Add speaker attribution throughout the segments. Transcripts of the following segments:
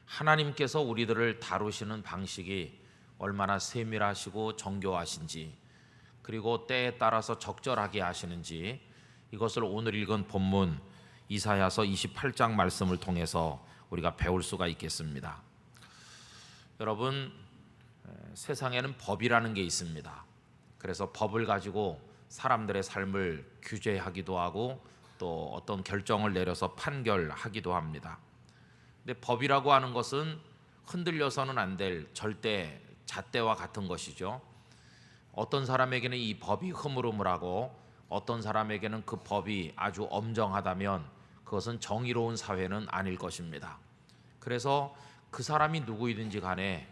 Speaker 1: 하나님께서 우리들을 다루시는 방식이 얼마나 세밀하시고 정교하신지, 그리고 때에 따라서 적절하게 하시는지, 이것을 오늘 읽은 본문 이사야서 28장 말씀을 통해서 우리가 배울 수가 있겠습니다. 여러분, 세상에는 법이라는 게 있습니다. 그래서 법을 가지고 사람들의 삶을 규제하기도 하고 또 어떤 결정을 내려서 판결하기도 합니다. 근데 법이라고 하는 것은 흔들려서는 안 될 절대 잣대와 같은 것이죠. 어떤 사람에게는 이 법이 흐물흐물하고 어떤 사람에게는 그 법이 아주 엄정하다면 그것은 정의로운 사회는 아닐 것입니다. 그래서 그 사람이 누구이든지 간에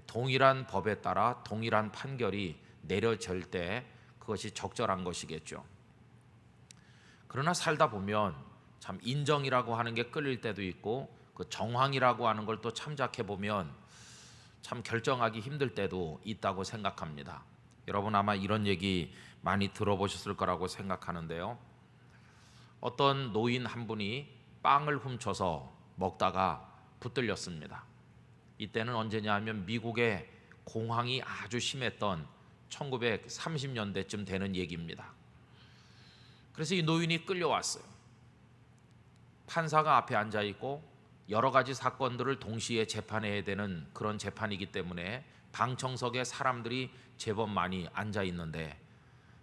Speaker 1: 동일한 법에 따라 동일한 판결이 내려질 때 그것이 적절한 것이겠죠. 그러나 살다 보면 참 인정이라고 하는 게 끌릴 때도 있고 그 정황이라고 하는 걸 또 참작해 보면 참 결정하기 힘들 때도 있다고 생각합니다. 여러분 아마 이런 얘기 많이 들어보셨을 거라고 생각하는데요. 어떤 노인 한 분이 빵을 훔쳐서 먹다가 붙들렸습니다. 이때는 언제냐 하면 미국의 공황이 아주 심했던 1930년대쯤 되는 얘기입니다. 그래서 이 노인이 끌려왔어요. 판사가 앞에 앉아 있고 여러 가지 사건들을 동시에 재판해야 되는 그런 재판이기 때문에 방청석에 사람들이 제법 많이 앉아 있는데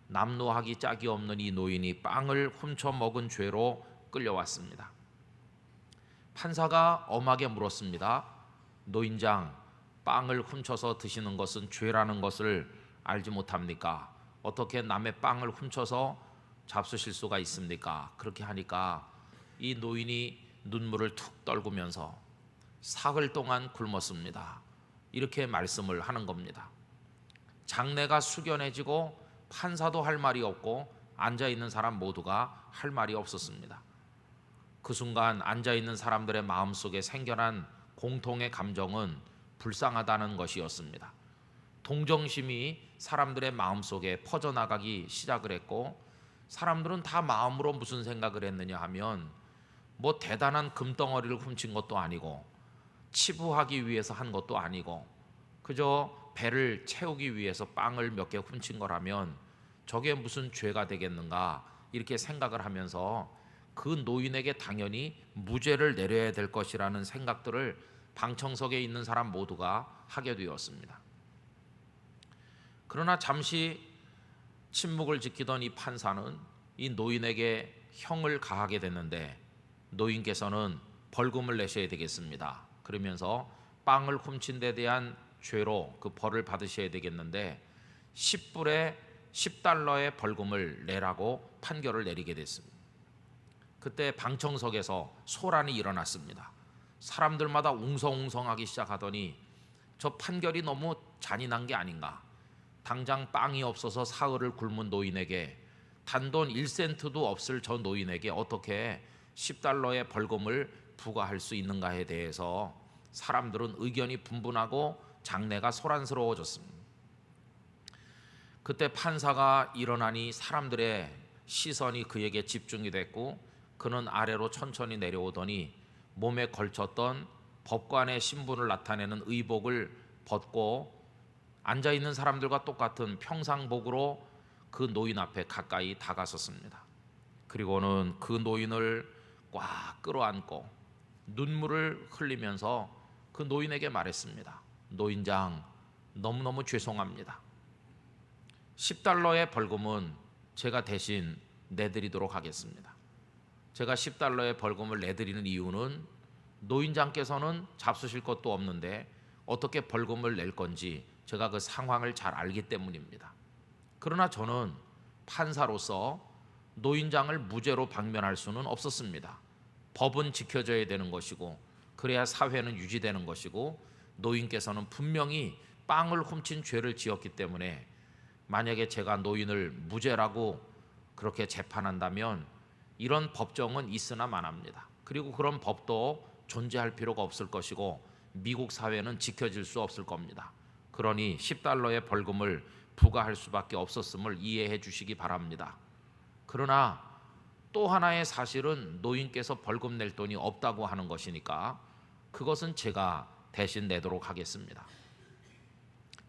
Speaker 1: 남노하기 짝이 없는 이 노인이 빵을 훔쳐 먹은 죄로 끌려왔습니다. 판사가 엄하게 물었습니다. 노인장, 빵을 훔쳐서 드시는 것은 죄라는 것을 알지 못합니까? 어떻게 남의 빵을 훔쳐서 잡수실 수가 있습니까? 그렇게 하니까 이 노인이 눈물을 툭 떨구면서 사흘 동안 굶었습니다. 이렇게 말씀을 하는 겁니다. 장내가 숙연해지고 판사도 할 말이 없고 앉아있는 사람 모두가 할 말이 없었습니다. 그 순간 앉아있는 사람들의 마음속에 생겨난 공통의 감정은 불쌍하다는 것이었습니다. 동정심이 사람들의 마음속에 퍼져나가기 시작을 했고 사람들은 다 마음으로 무슨 생각을 했느냐 하면 뭐 대단한 금덩어리를 훔친 것도 아니고 치부하기 위해서 한 것도 아니고 그저 배를 채우기 위해서 빵을 몇 개 훔친 거라면 저게 무슨 죄가 되겠는가 이렇게 생각을 하면서 그 노인에게 당연히 무죄를 내려야 될 것이라는 생각들을 방청석에 있는 사람 모두가 하게 되었습니다. 그러나 잠시 침묵을 지키던 이 판사는 이 노인에게 형을 가하게 됐는데 노인께서는 벌금을 내셔야 되겠습니다. 그러면서 빵을 훔친 데 대한 죄로 그 벌을 받으셔야 되겠는데 10불에 10달러의 벌금을 내라고 판결을 내리게 됐습니다. 그때 방청석에서 소란이 일어났습니다. 사람들마다 웅성웅성하기 시작하더니 저 판결이 너무 잔인한 게 아닌가. 당장 빵이 없어서 사흘을 굶은 노인에게 단돈 1센트도 없을 저 노인에게 어떻게 10달러의 벌금을 부과할 수 있는가에 대해서 사람들은 의견이 분분하고 장내가 소란스러워졌습니다. 그때 판사가 일어나니 사람들의 시선이 그에게 집중이 됐고 그는 아래로 천천히 내려오더니 몸에 걸쳤던 법관의 신분을 나타내는 의복을 벗고 앉아있는 사람들과 똑같은 평상복으로 그 노인 앞에 가까이 다가섰습니다. 그리고는 그 노인을 꽉 끌어안고 눈물을 흘리면서 그 노인에게 말했습니다. 노인장, 너무너무 죄송합니다. 10달러의 벌금은 제가 대신 내드리도록 하겠습니다. 제가 10달러의 벌금을 내드리는 이유는 노인장께서는 잡수실 것도 없는데 어떻게 벌금을 낼 건지 제가 그 상황을 잘 알기 때문입니다. 그러나 저는 판사로서 노인장을 무죄로 방면할 수는 없었습니다. 법은 지켜져야 되는 것이고 그래야 사회는 유지되는 것이고 노인께서는 분명히 빵을 훔친 죄를 지었기 때문에 만약에 제가 노인을 무죄라고 그렇게 재판한다면 이런 법정은 있으나 마나합니다. 그리고 그런 법도 존재할 필요가 없을 것이고 미국 사회는 지켜질 수 없을 겁니다. 그러니 10달러의 벌금을 부과할 수밖에 없었음을 이해해 주시기 바랍니다. 그러나 또 하나의 사실은 노인께서 벌금 낼 돈이 없다고 하는 것이니까 그것은 제가 대신 내도록 하겠습니다.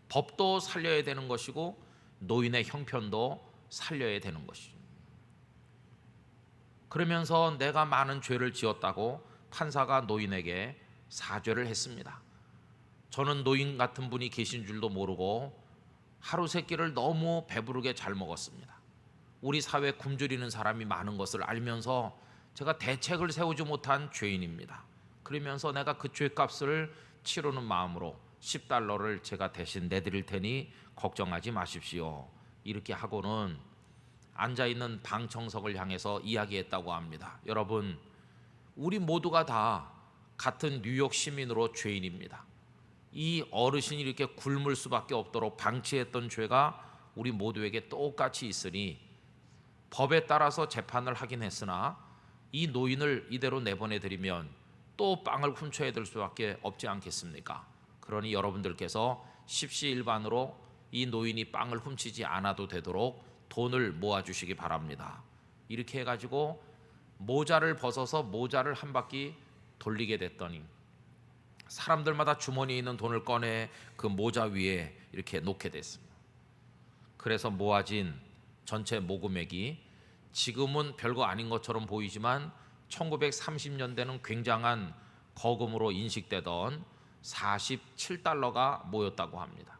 Speaker 1: 법도 살려야 되는 것이고 노인의 형편도 살려야 되는 것이죠. 그러면서 내가 많은 죄를 지었다고 판사가 노인에게 사죄를 했습니다. 저는 노인 같은 분이 계신 줄도 모르고 하루 세 끼를 너무 배부르게 잘 먹었습니다. 우리 사회에 굶주리는 사람이 많은 것을 알면서 제가 대책을 세우지 못한 죄인입니다. 그러면서 내가 그 죄값을 치르는 마음으로 $10를 제가 대신 내드릴 테니 걱정하지 마십시오. 이렇게 하고는 앉아있는 방청석을 향해서 이야기했다고 합니다. 여러분, 우리 모두가 다 같은 뉴욕 시민으로 죄인입니다. 이 어르신이 이렇게 굶을 수밖에 없도록 방치했던 죄가 우리 모두에게 똑같이 있으니 법에 따라서 재판을 하긴 했으나 이 노인을 이대로 내보내드리면 또 빵을 훔쳐야 될 수밖에 없지 않겠습니까? 그러니 여러분들께서 십시일반으로 이 노인이 빵을 훔치지 않아도 되도록 돈을 모아주시기 바랍니다. 이렇게 해가지고 모자를 벗어서 모자를 한 바퀴 돌리게 됐더니 사람들마다 주머니에 있는 돈을 꺼내 그 모자 위에 이렇게 놓게 됐습니다. 그래서 모아진 전체 모금액이 지금은 별거 아닌 것처럼 보이지만 1930년대는 굉장한 거금으로 인식되던 $47가 모였다고 합니다.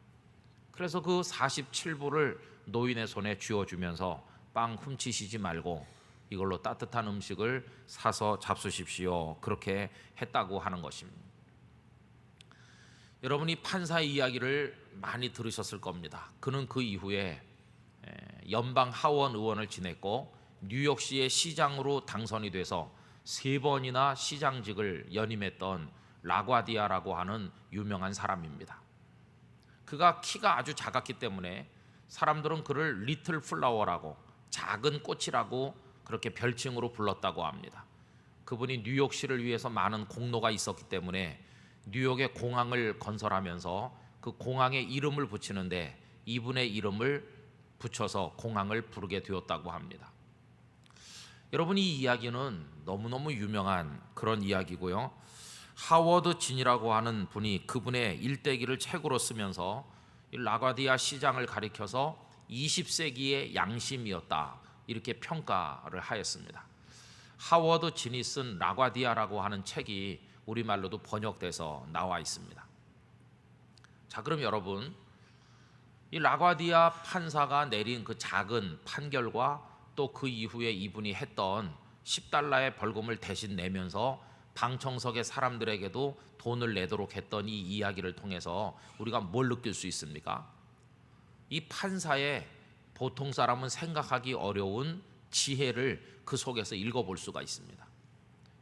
Speaker 1: 그래서 그 47불을 노인의 손에 쥐어주면서 빵 훔치시지 말고 이걸로 따뜻한 음식을 사서 잡수십시오. 그렇게 했다고 하는 것입니다. 여러분이 판사의 이야기를 많이 들으셨을 겁니다. 그는 그 이후에 연방 하원 의원을 지냈고 뉴욕시의 시장으로 당선이 돼서 3번이나 시장직을 연임했던 라과디아라고 하는 유명한 사람입니다. 그가 키가 아주 작았기 때문에 사람들은 그를 리틀 플라워라고, 작은 꽃이라고 그렇게 별칭으로 불렀다고 합니다. 그분이 뉴욕시를 위해서 많은 공로가 있었기 때문에 뉴욕의 공항을 건설하면서 그 공항에 이름을 붙이는데 이분의 이름을 붙여서 공항을 부르게 되었다고 합니다. 여러분, 이 이야기는 너무너무 유명한 그런 이야기고요. 하워드 진이라고 하는 분이 그분의 일대기를 책으로 쓰면서 라과디아 시장을 가리켜서 20세기의 양심이었다, 이렇게 평가를 하였습니다. 하워드 진이 쓴 라과디아라고 하는 책이 우리말로도 번역돼서 나와 있습니다. 자, 그럼 여러분, 이 라과디아 판사가 내린 그 작은 판결과 또 그 이후에 이분이 했던 $10의 벌금을 대신 내면서 방청석의 사람들에게도 돈을 내도록 했던 이 이야기를 통해서 우리가 뭘 느낄 수 있습니까? 이 판사의 보통 사람은 생각하기 어려운 지혜를 그 속에서 읽어볼 수가 있습니다.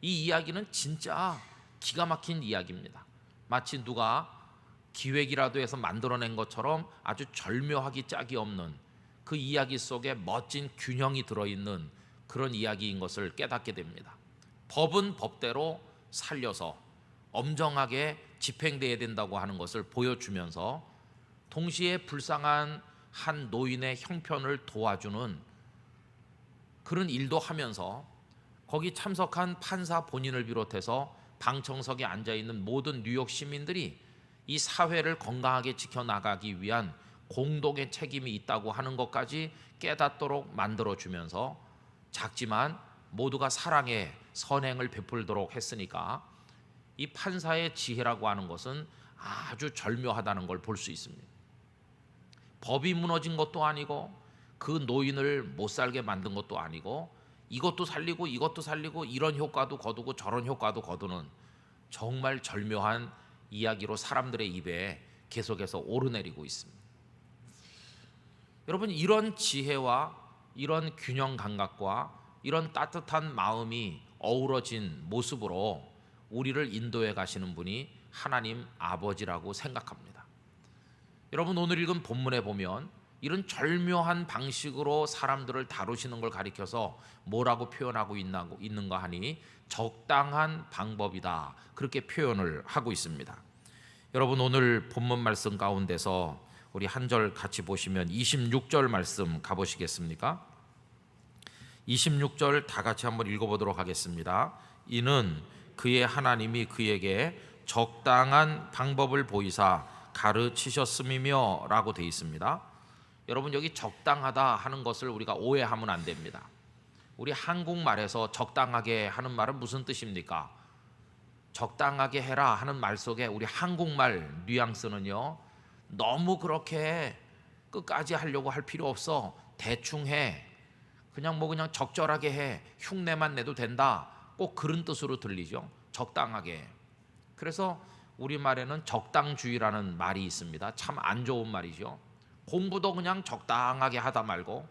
Speaker 1: 이 이야기는 진짜 기가 막힌 이야기입니다. 마치 누가 기획이라도 해서 만들어낸 것처럼 아주 절묘하기 짝이 없는 그 이야기 속에 멋진 균형이 들어있는 그런 이야기인 것을 깨닫게 됩니다. 법은 법대로 살려서 엄정하게 집행되어야 된다고 하는 것을 보여주면서 동시에 불쌍한 한 노인의 형편을 도와주는 그런 일도 하면서 거기 참석한 판사 본인을 비롯해서 방청석에 앉아있는 모든 뉴욕 시민들이 이 사회를 건강하게 지켜나가기 위한 공동의 책임이 있다고 하는 것까지 깨닫도록 만들어주면서 작지만 모두가 사랑의 선행을 베풀도록 했으니까 이 판사의 지혜라고 하는 것은 아주 절묘하다는 걸 볼 수 있습니다. 법이 무너진 것도 아니고 그 노인을 못 살게 만든 것도 아니고 이것도 살리고 이것도 살리고 이런 효과도 거두고 저런 효과도 거두는 정말 절묘한 이야기로 사람들의 입에 계속해서 오르내리고 있습니다. 여러분, 이런 지혜와 이런 균형 감각과 이런 따뜻한 마음이 어우러진 모습으로 우리를 인도해 가시는 분이 하나님 아버지라고 생각합니다. 여러분, 오늘 읽은 본문에 보면 이런 절묘한 방식으로 사람들을 다루시는 걸 가리켜서 뭐라고 표현하고 있는가 하니 적당한 방법이다, 그렇게 표현을 하고 있습니다. 여러분, 오늘 본문 말씀 가운데서 우리 한 절 같이 보시면 26절 말씀 가보시겠습니까? 26절 다 같이 한번 읽어보도록 하겠습니다. 이는 그의 하나님이 그에게 적당한 방법을 보이사 가르치셨음이며 라고 되어 있습니다. 여러분, 여기 적당하다 하는 것을 우리가 오해하면 안 됩니다. 우리 한국말에서 적당하게 하는 말은 무슨 뜻입니까? 적당하게 해라 하는 말 속에 우리 한국말 뉘앙스는요, 너무 그렇게 끝까지 하려고 할 필요 없어, 대충 해, 그냥 적절하게 해, 흉내만 내도 된다, 꼭 그런 뜻으로 들리죠. 적당하게. 그래서 우리말에는 적당주의라는 말이 있습니다. 참 안 좋은 말이죠. 공부도 그냥 적당하게 하다 말고,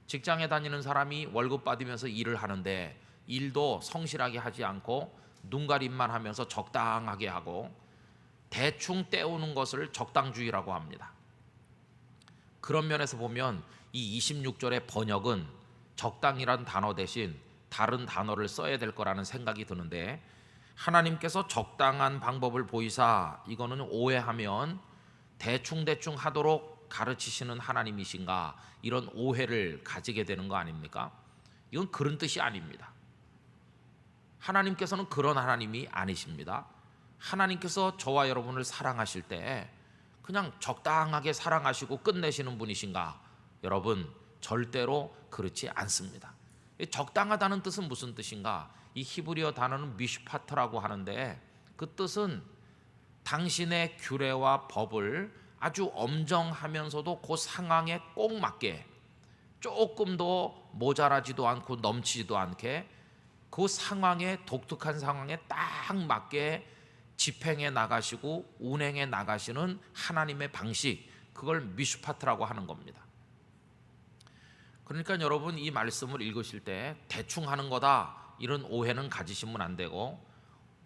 Speaker 1: 직장에 다니는 사람이 월급 받으면서 일을 하는데 일도 성실하게 하지 않고 눈가림만 하면서 적당하게 하고 대충 때우는 것을 적당주의라고 합니다. 그런 면에서 보면 이 26절의 번역은 적당이란 단어 대신 다른 단어를 써야 될 거라는 생각이 드는데, 하나님께서 적당한 방법을 보이사, 이거는 오해하면 대충 하도록 가르치시는 하나님이신가, 이런 오해를 가지게 되는 거 아닙니까? 이건 그런 뜻이 아닙니다. 하나님께서는 그런 하나님이 아니십니다. 하나님께서 저와 여러분을 사랑하실 때 그냥 적당하게 사랑하시고 끝내시는 분이신가? 여러분, 절대로 그렇지 않습니다. 적당하다는 뜻은 무슨 뜻인가? 이 히브리어 단어는 미슈파트라고 하는데, 그 뜻은 당신의 규례와 법을 아주 엄정하면서도 그 상황에 꼭 맞게, 조금도 모자라지도 않고 넘치지도 않게 그 상황에, 독특한 상황에 딱 맞게 집행해 나가시고 운행해 나가시는 하나님의 방식, 그걸 미슈파트라고 하는 겁니다. 그러니까 여러분, 이 말씀을 읽으실 때 대충 하는 거다 이런 오해는 가지시면 안 되고,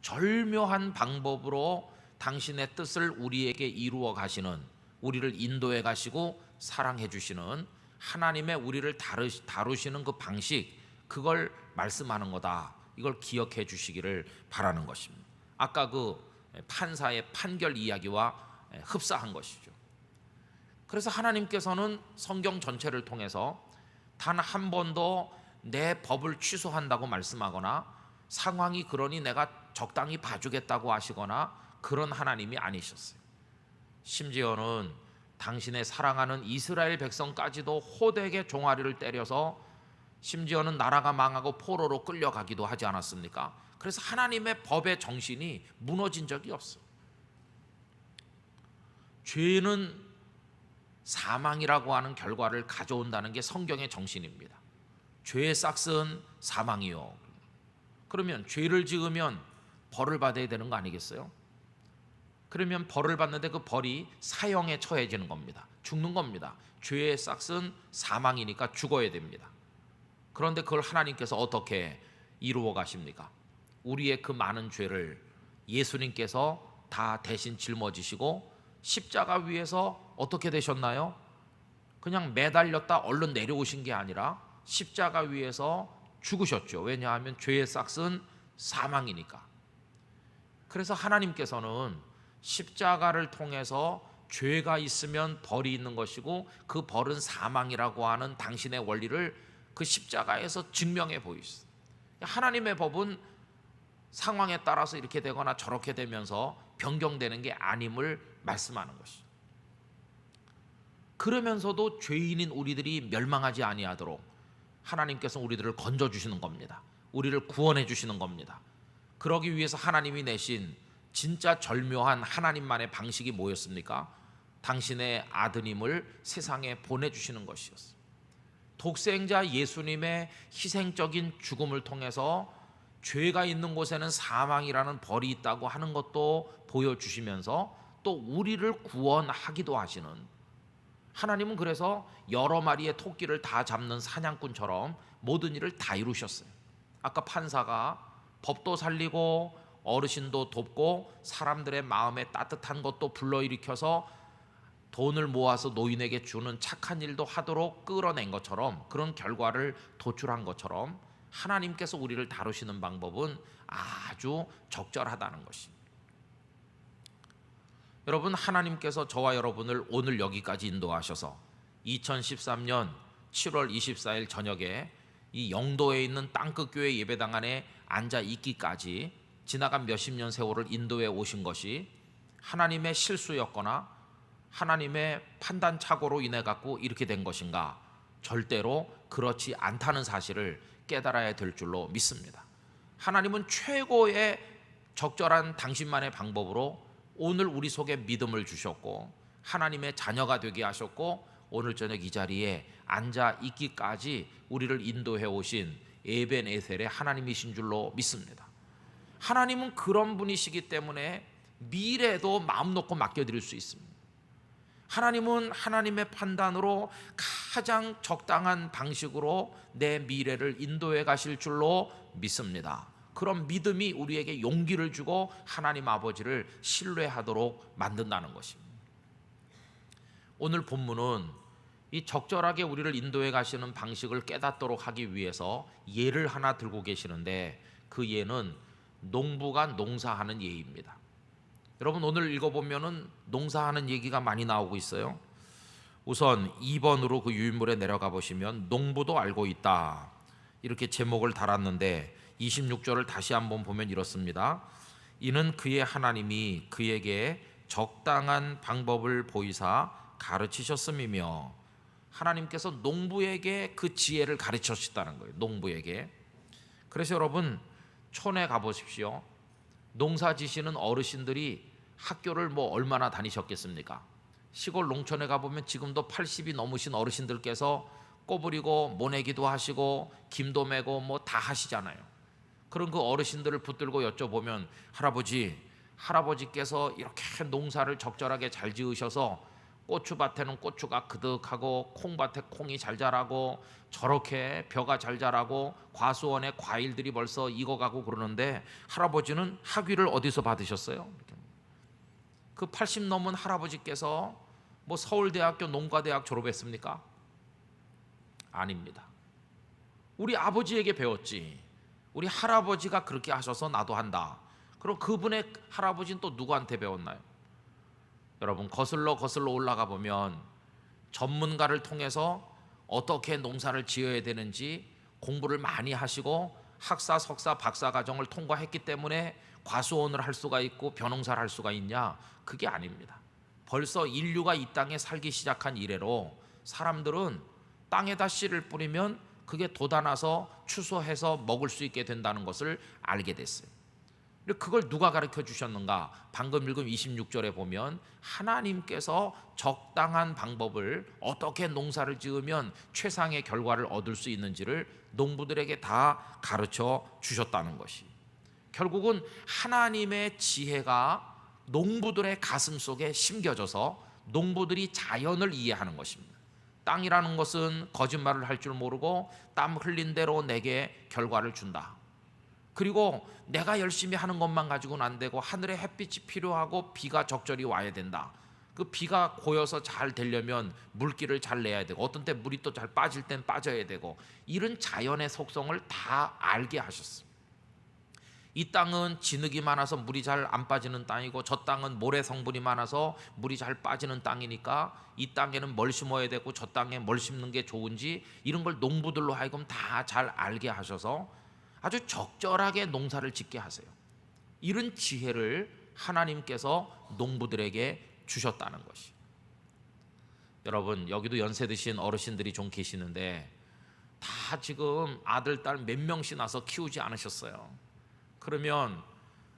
Speaker 1: 절묘한 방법으로 당신의 뜻을 우리에게 이루어 가시는, 우리를 인도해 가시고 사랑해 주시는 하나님의 우리를 다루시는 그 방식, 그걸 말씀하는 거다, 이걸 기억해 주시기를 바라는 것입니다. 아까 그 판사의 판결 이야기와 흡사한 것이죠. 그래서 하나님께서는 성경 전체를 통해서 단 한 번도 내 법을 취소한다고 말씀하거나 상황이 그러니 내가 적당히 봐주겠다고 하시거나 그런 하나님이 아니셨어요. 심지어는 당신의 사랑하는 이스라엘 백성까지도 호되게 종아리를 때려서 심지어는 나라가 망하고 포로로 끌려가기도 하지 않았습니까? 그래서 하나님의 법의 정신이 무너진 적이 없어요. 죄는 사망이라고 하는 결과를 가져온다는 게 성경의 정신입니다. 죄의 싹은 사망이요. 그러면 죄를 지으면 벌을 받아야 되는 거 아니겠어요? 그러면 벌을 받는데 그 벌이 사형에 처해지는 겁니다. 죽는 겁니다. 죄의 싹은 사망이니까 죽어야 됩니다. 그런데 그걸 하나님께서 어떻게 이루어 가십니까? 우리의 그 많은 죄를 예수님께서 다 대신 짊어지시고 십자가 위에서 어떻게 되셨나요? 그냥 매달렸다 얼른 내려오신 게 아니라 십자가 위에서 죽으셨죠. 왜냐하면 죄의 싹은 사망이니까. 그래서 하나님께서는 십자가를 통해서 죄가 있으면 벌이 있는 것이고 그 벌은 사망이라고 하는 당신의 원리를 그 십자가에서 증명해 보이셨어요. 하나님의 법은 상황에 따라서 이렇게 되거나 저렇게 되면서 변경되는 게 아님을 말씀하는 것이죠. 그러면서도 죄인인 우리들이 멸망하지 아니하도록 하나님께서 우리들을 건져 주시는 겁니다. 우리를 구원해 주시는 겁니다. 그러기 위해서 하나님이 내신 진짜 절묘한 하나님만의 방식이 뭐였습니까? 당신의 아드님을 세상에 보내주시는 것이었어요. 독생자 예수님의 희생적인 죽음을 통해서 죄가 있는 곳에는 사망이라는 벌이 있다고 하는 것도 보여주시면서 또 우리를 구원하기도 하시는, 하나님은 그래서 여러 마리의 토끼를 다 잡는 사냥꾼처럼 모든 일을 다 이루셨어요. 아까 판사가 법도 살리고 어르신도 돕고 사람들의 마음에 따뜻한 것도 불러일으켜서 돈을 모아서 노인에게 주는 착한 일도 하도록 끌어낸 것처럼, 그런 결과를 도출한 것처럼 하나님께서 우리를 다루시는 방법은 아주 적절하다는 것입니다. 여러분, 하나님께서 저와 여러분을 오늘 여기까지 인도하셔서 2013년 7월 24일 저녁에 이 영도에 있는 땅끝교회 예배당 안에 앉아 있기까지 지나간 몇십 년 세월을 인도해 오신 것이 하나님의 실수였거나 하나님의 판단 착오로 인해 갖고 이렇게 된 것인가? 절대로 그렇지 않다는 사실을 깨달아야 될 줄로 믿습니다. 하나님은 최고의 적절한 당신만의 방법으로 오늘 우리 속에 믿음을 주셨고 하나님의 자녀가 되게 하셨고 오늘 저녁 이 자리에 앉아 있기까지 우리를 인도해 오신 에벤에셀의 하나님이신 줄로 믿습니다. 하나님은 그런 분이시기 때문에 미래도 마음 놓고 맡겨드릴 수 있습니다. 하나님은 하나님의 판단으로 가장 적당한 방식으로 내 미래를 인도해 가실 줄로 믿습니다. 그런 믿음이 우리에게 용기를 주고 하나님 아버지를 신뢰하도록 만든다는 것입니다. 오늘 본문은 이 적절하게 우리를 인도해 가시는 방식을 깨닫도록 하기 위해서 예를 하나 들고 계시는데 그 예는 농부가 농사하는 예입니다. 여러분 오늘 읽어보면은 농사하는 얘기가 많이 나오고 있어요. 우선 2번으로 그 유인물에 내려가 보시면 농부도 알고 있다 이렇게 제목을 달았는데 26절을 다시 한번 보면 이렇습니다. 이는 그의 하나님이 그에게 적당한 방법을 보이사 가르치셨음이며 하나님께서 농부에게 그 지혜를 가르치셨다는 거예요. 농부에게. 그래서 여러분 촌에 가보십시오. 농사 지시는 어르신들이 학교를 얼마나 다니셨겠습니까? 시골 농촌에 가보면 지금도 80이 넘으신 어르신들께서 꼬부리고 모내기도 하시고 김도 메고 다 하시잖아요. 그런 그 어르신들을 붙들고 여쭤보면 할아버지께서 이렇게 농사를 적절하게 잘 지으셔서 고추밭에는 고추가 그득하고 콩밭에 콩이 잘 자라고 저렇게 벼가 잘 자라고 과수원에 과일들이 벌써 익어가고 그러는데 할아버지는 학위를 어디서 받으셨어요? 그 80 넘은 할아버지께서 서울대학교 농과대학 졸업했습니까? 아닙니다. 우리 아버지에게 배웠지. 우리 할아버지가 그렇게 하셔서 나도 한다. 그럼 그분의 할아버지는 또 누구한테 배웠나요? 여러분 거슬러 올라가 보면 전문가를 통해서 어떻게 농사를 지어야 되는지 공부를 많이 하시고 학사, 석사, 박사 과정을 통과했기 때문에 과수원을 할 수가 있고 벼농사를 할 수가 있냐? 그게 아닙니다. 벌써 인류가 이 땅에 살기 시작한 이래로 사람들은 땅에다 씨를 뿌리면 그게 돋아나서 추수해서 먹을 수 있게 된다는 것을 알게 됐어요. 그걸 누가 가르쳐 주셨는가? 방금 읽은 26절에 보면 하나님께서 적당한 방법을 어떻게 농사를 지으면 최상의 결과를 얻을 수 있는지를 농부들에게 다 가르쳐 주셨다는 것이 결국은 하나님의 지혜가 농부들의 가슴 속에 심겨져서 농부들이 자연을 이해하는 것입니다. 땅이라는 것은 거짓말을 할 줄 모르고 땀 흘린 대로 내게 결과를 준다. 그리고 내가 열심히 하는 것만 가지고는 안 되고 하늘에 햇빛이 필요하고 비가 적절히 와야 된다. 그 비가 고여서 잘 되려면 물기를 잘 내야 되고 어떤 때 물이 또 잘 빠질 땐 빠져야 되고 이런 자연의 속성을 다 알게 하셨습니다. 이 땅은 진흙이 많아서 물이 잘 안 빠지는 땅이고 저 땅은 모래 성분이 많아서 물이 잘 빠지는 땅이니까 이 땅에는 뭘 심어야 되고 저 땅에 뭘 심는 게 좋은지 이런 걸 농부들로 하여금 다 잘 알게 하셔서 아주 적절하게 농사를 짓게 하세요. 이런 지혜를 하나님께서 농부들에게 주셨다는 것이. 여러분 여기도 연세 드신 어르신들이 좀 계시는데 다 지금 아들 딸 몇 명씩 낳아서 키우지 않으셨어요. 그러면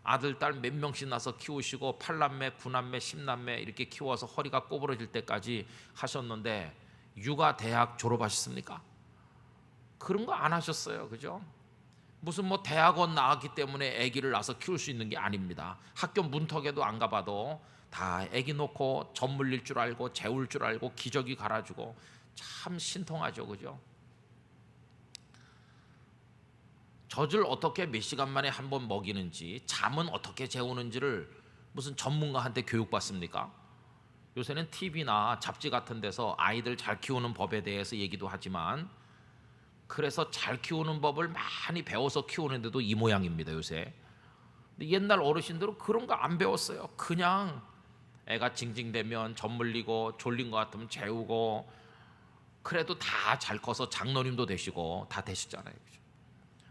Speaker 1: 아들 딸 몇 명씩 낳아서 키우시고 8남매 9남매 10남매 이렇게 키워서 허리가 꼬부러질 때까지 하셨는데 육아 대학 졸업하셨습니까? 그런 거 안 하셨어요. 그죠? 무슨 대학원 나왔기 때문에 아기를 낳아서 키울 수 있는 게 아닙니다. 학교 문턱에도 안 가봐도 다 아기 놓고 젖 물릴 줄 알고 재울 줄 알고 기저귀 갈아주고 참 신통하죠. 그죠? 젖을 어떻게 몇 시간 만에 한 번 먹이는지 잠은 어떻게 재우는지를 무슨 전문가한테 교육받습니까? 요새는 TV나 잡지 같은 데서 아이들 잘 키우는 법에 대해서 얘기도 하지만 그래서 잘 키우는 법을 많이 배워서 키우는데도 이 모양입니다. 요새. 근데 옛날 어르신들은 그런 거 안 배웠어요. 그냥 애가 징징대면 젖 물리고 졸린 것 같으면 재우고 그래도 다 잘 커서 장로님도 되시고 다 되시잖아요. 그죠?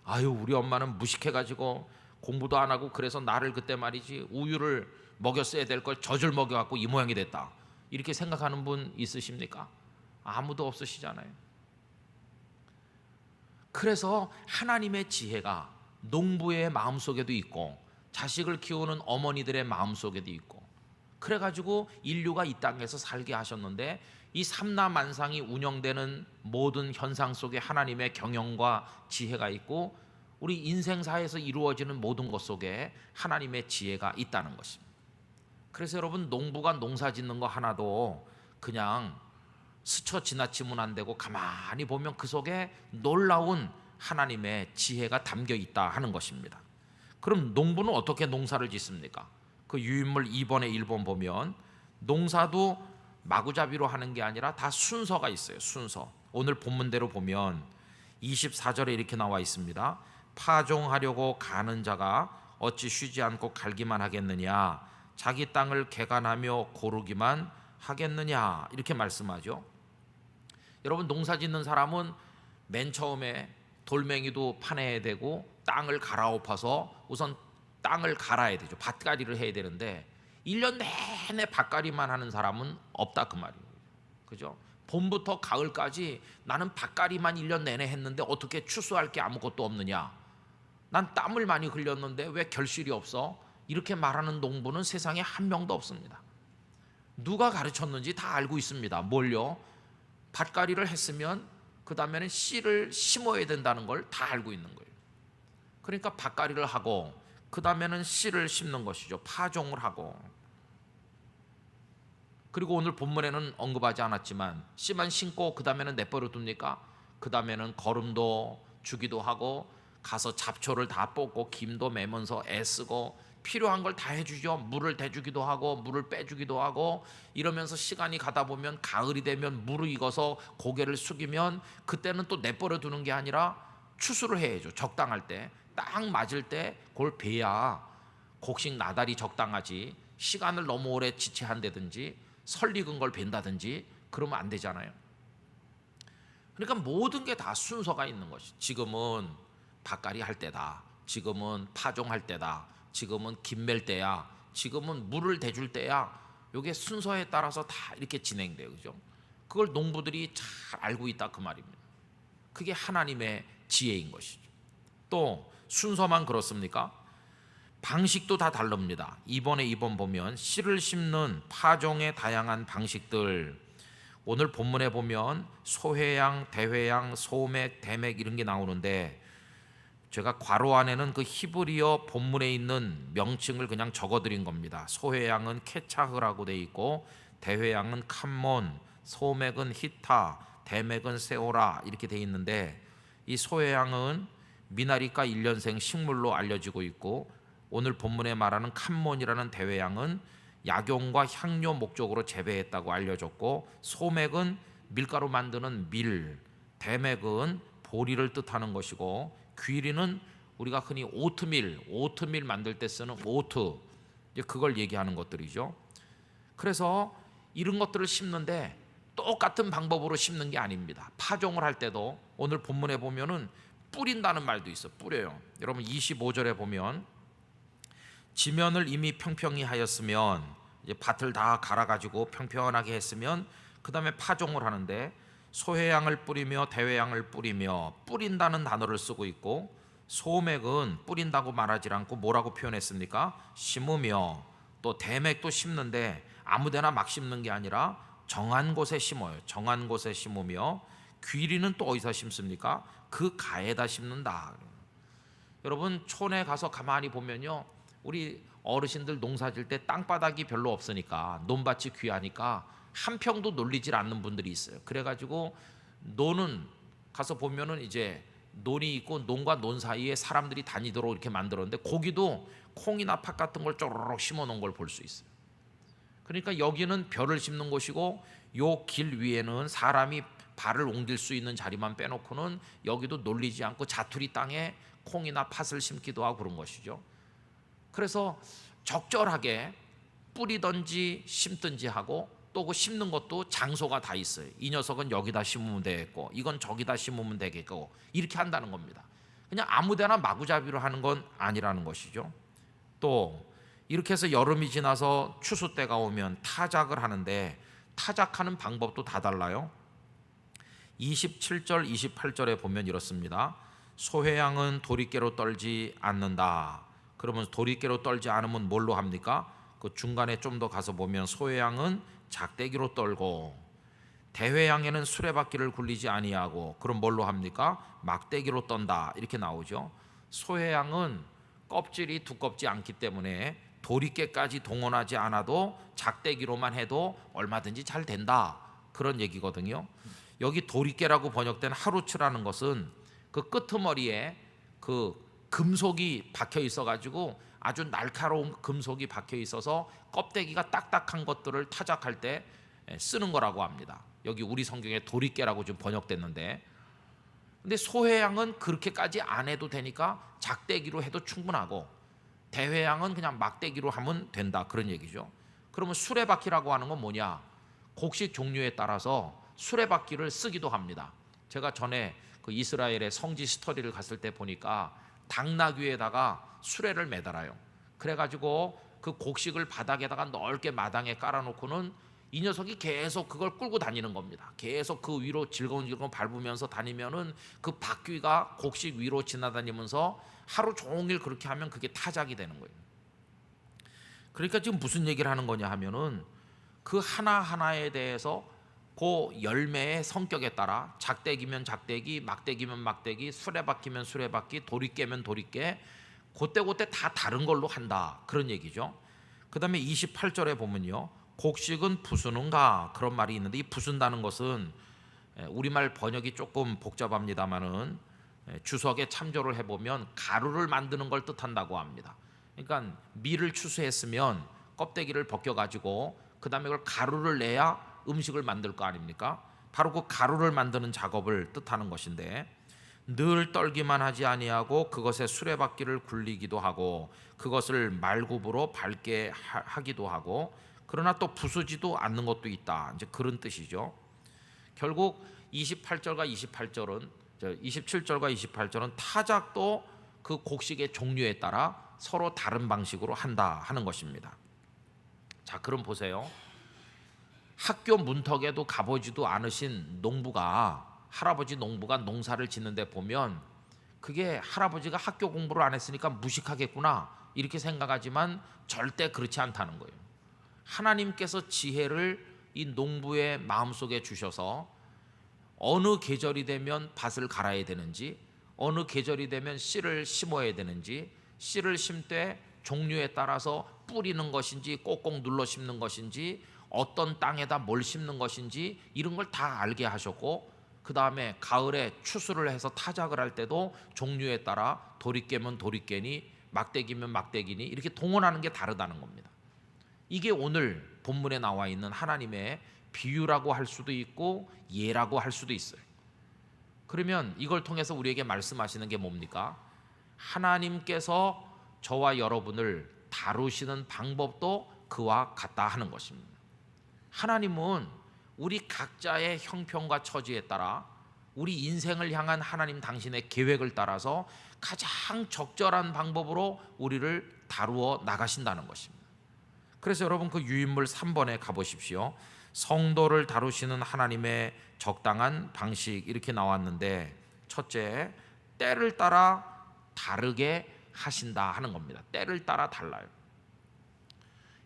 Speaker 1: 아유 우리 엄마는 무식해가지고 공부도 안 하고 그래서 나를 그때 말이지 우유를 먹였어야 될 걸 젖을 먹여갖고 이 모양이 됐다, 이렇게 생각하는 분 있으십니까? 아무도 없으시잖아요. 그래서 하나님의 지혜가 농부의 마음속에도 있고 자식을 키우는 어머니들의 마음속에도 있고, 그래가지고 인류가 이 땅에서 살게 하셨는데, 이 삼라만상이 운영되는 모든 현상 속에 하나님의 경영과 지혜가 있고, 우리 인생사에서 이루어지는 모든 것 속에 하나님의 지혜가 있다는 것입니다. 그래서 여러분, 농부가 농사 짓는 거 하나도 그냥 스쳐 지나치면 안 되고, 가만히 보면 그 속에 놀라운 하나님의 지혜가 담겨 있다 하는 것입니다. 그럼 농부는 어떻게 농사를 짓습니까? 그 유인물 2번에 1번 보면 농사도 마구잡이로 하는 게 아니라 다 순서가 있어요. 순서. 오늘 본문대로 보면 24절에 이렇게 나와 있습니다. 파종하려고 가는 자가 어찌 쉬지 않고 갈기만 하겠느냐, 자기 땅을 개간하며 고르기만 하겠느냐, 이렇게 말씀하죠. 여러분, 농사 짓는 사람은 맨 처음에 돌멩이도 파내야 되고 땅을 갈아엎어서 우선 땅을 갈아야 되죠. 밭갈이를 해야 되는데 1년 내내 밭갈이만 하는 사람은 없다 그 말이에요. 그죠? 봄부터 가을까지 나는 밭갈이만 1년 내내 했는데 어떻게 추수할 게 아무것도 없느냐, 난 땀을 많이 흘렸는데 왜 결실이 없어, 이렇게 말하는 농부는 세상에 한 명도 없습니다. 누가 가르쳤는지 다 알고 있습니다. 뭘요? 밭갈이를 했으면 그 다음에는 씨를 심어야 된다는 걸 다 알고 있는 거예요. 그러니까 밭갈이를 하고 그 다음에는 씨를 심는 것이죠. 파종을 하고. 그리고 오늘 본문에는 언급하지 않았지만 씨만 심고 그 다음에는 내버려 둡니까? 그 다음에는 거름도 주기도 하고 가서 잡초를 다 뽑고 김도 매면서 애쓰고 필요한 걸 다 해주죠. 물을 대주기도 하고 물을 빼주기도 하고, 이러면서 시간이 가다 보면 가을이 되면 물을 익어서 고개를 숙이면 그때는 또 내버려 두는 게 아니라 추수를 해야죠. 적당할 때, 딱 맞을 때 그걸 베야 곡식 나달이 적당하지, 시간을 너무 오래 지체한다든지 설익은 걸 벤다든지 그러면 안 되잖아요. 그러니까 모든 게 다 순서가 있는 것이. 지금은 밭갈이 할 때다, 지금은 파종할 때다, 지금은 김맬 때야, 지금은 물을 대줄 때야. 이게 순서에 따라서 다 이렇게 진행돼요. 그죠? 그걸 농부들이 잘 알고 있다 그 말입니다. 그게 하나님의 지혜인 것이죠. 또 순서만 그렇습니까? 방식도 다 다릅니다. 2번 보면 씨를 심는 파종의 다양한 방식들, 오늘 본문에 보면 소회양, 대회양, 소맥, 대맥 이런 게 나오는데, 제가 괄호 안에는 그 히브리어 본문에 있는 명칭을 그냥 적어드린 겁니다. 소회양은 케차흐라고 돼 있고, 대회양은 캄몬, 소맥은 히타, 대맥은 세오라 이렇게 돼 있는데, 이 소회양은 미나리과 1년생 식물로 알려지고 있고, 오늘 본문에 말하는 캄몬이라는 대회양은 약용과 향료 목적으로 재배했다고 알려졌고, 소맥은 밀가루 만드는 밀, 대맥은 보리를 뜻하는 것이고, 귀리는 우리가 흔히 오트밀 만들 때 쓰는 오트, 그걸 얘기하는 것들이죠. 그래서 이런 것들을 심는데 똑같은 방법으로 심는 게 아닙니다. 파종을 할 때도 오늘 본문에 보면은 뿌린다는 말도 있어. 뿌려요. 여러분 25절에 보면 지면을 이미 평평히 하였으면, 이제 밭을 다 갈아가지고 평평하게 했으면 그 다음에 파종을 하는데, 소회양을 뿌리며 대회양을 뿌리며, 뿌린다는 단어를 쓰고 있고, 소맥은 뿌린다고 말하지 않고 뭐라고 표현했습니까? 심으며. 또 대맥도 심는데 아무데나 막 심는 게 아니라 정한 곳에 심어요. 정한 곳에 심으며, 귀리는 또 어디서 심습니까? 그 가에다 심는다. 여러분 촌에 가서 가만히 보면요, 우리 어르신들 농사 질 때 땅바닥이 별로 없으니까, 논밭이 귀하니까 한 평도 놀리질 않는 분들이 있어요. 그래가지고 논은 가서 보면은 이제 논이 있고 논과 논 사이에 사람들이 다니도록 이렇게 만들었는데, 거기도 콩이나 팥 같은 걸 쪼르륵 심어 놓은 걸 볼 수 있어요. 그러니까 여기는 벼를 심는 곳이고, 요 길 위에는 사람이 발을 옮길 수 있는 자리만 빼놓고는 여기도 놀리지 않고 자투리 땅에 콩이나 팥을 심기도 하고 그런 것이죠. 그래서 적절하게 뿌리든지 심든지 하고, 또 그 심는 것도 장소가 다 있어요. 이 녀석은 여기다 심으면 되겠고, 이건 저기다 심으면 되겠고, 이렇게 한다는 겁니다. 그냥 아무데나 마구잡이로 하는 건 아니라는 것이죠. 또 이렇게 해서 여름이 지나서 추수 때가 오면 타작을 하는데 타작하는 방법도 다 달라요. 27절 28절에 보면 이렇습니다. 소회양은 도리깨로 떨지 않는다. 그러면 도리깨로 떨지 않으면 뭘로 합니까? 그 중간에 좀 더 가서 보면 소회양은 작대기로 떨고, 대회양에는 수레바퀴를 굴리지 아니하고, 그럼 뭘로 합니까? 막대기로 떤다. 이렇게 나오죠. 소회양은 껍질이 두껍지 않기 때문에 도리깨까지 동원하지 않아도 작대기로만 해도 얼마든지 잘 된다, 그런 얘기거든요. 여기 도리깨라고 번역된 하루츠라는 것은 그 끄트머리에 그 금속이 박혀 있어 가지고 아주 날카로운 금속이 박혀 있어서 껍데기가 딱딱한 것들을 타작할 때 쓰는 거라고 합니다. 여기 우리 성경에 도리깨라고 좀 번역됐는데, 근데 소회양은 그렇게까지 안 해도 되니까 작대기로 해도 충분하고, 대회양은 그냥 막대기로 하면 된다, 그런 얘기죠. 그러면 수레바퀴라고 하는 건 뭐냐? 곡식 종류에 따라서 수레바퀴를 쓰기도 합니다. 제가 전에 그 이스라엘의 성지 스터디를 갔을 때 보니까 당나귀에다가 수레를 매달아요. 그래가지고 그 곡식을 바닥에다가 넓게 마당에 깔아놓고는 이 녀석이 계속 그걸 끌고 다니는 겁니다. 계속 그 위로 질겅질겅 밟으면서 다니면은 그 바퀴가 곡식 위로 지나다니면서 하루 종일 그렇게 하면 그게 타작이 되는 거예요. 그러니까 지금 무슨 얘기를 하는 거냐 하면은 그 하나하나에 대해서 그 열매의 성격에 따라 작대기면 작대기, 막대기면 막대기, 수레바퀴면 수레바퀴, 도리깨면 도리깨, 그때 다 다른 걸로 한다, 그런 얘기죠. 그 다음에 28절에 보면요, 곡식은 부수는가, 그런 말이 있는데, 이 부순다는 것은 우리말 번역이 조금 복잡합니다만은 주석에 참조를 해보면 가루를 만드는 걸 뜻한다고 합니다. 그러니까 밀을 추수했으면 껍데기를 벗겨가지고 그 다음에 그걸 가루를 내야 음식을 만들 거 아닙니까? 바로 그 가루를 만드는 작업을 뜻하는 것인데, 늘 떨기만 하지 아니하고 그것에 수레바퀴를 굴리기도 하고 그것을 말굽으로 밟게 하기도 하고, 그러나 또 부수지도 않는 것도 있다, 이제 그런 뜻이죠. 결국 27절과 28절은 타작도 그 곡식의 종류에 따라 서로 다른 방식으로 한다 하는 것입니다. 자, 그럼 보세요. 학교 문턱에도 가보지도 않으신 할아버지 농부가 농사를 짓는데 보면 그게 할아버지가 학교 공부를 안 했으니까 무식하겠구나 이렇게 생각하지만 절대 그렇지 않다는 거예요. 하나님께서 지혜를 이 농부의 마음속에 주셔서 어느 계절이 되면 밭을 갈아야 되는지, 어느 계절이 되면 씨를 심어야 되는지, 씨를 심되 종류에 따라서 뿌리는 것인지 꼭꼭 눌러 심는 것인지, 어떤 땅에다 뭘 심는 것인지, 이런 걸 다 알게 하셨고, 그 다음에 가을에 추수를 해서 타작을 할 때도 종류에 따라 도리깨면 도리깨니 막대기면 막대기니 이렇게 동원하는 게 다르다는 겁니다. 이게 오늘 본문에 나와 있는 하나님의 비유라고 할 수도 있고 예라고 할 수도 있어요. 그러면 이걸 통해서 우리에게 말씀하시는 게 뭡니까? 하나님께서 저와 여러분을 다루시는 방법도 그와 같다 하는 것입니다. 하나님은 우리 각자의 형편과 처지에 따라 우리 인생을 향한 하나님 당신의 계획을 따라서 가장 적절한 방법으로 우리를 다루어 나가신다는 것입니다. 그래서 여러분 그 유인물 3번에 가보십시오. 성도를 다루시는 하나님의 적당한 방식, 이렇게 나왔는데, 첫째, 때를 따라 다르게 하신다 하는 겁니다. 때를 따라 달라요.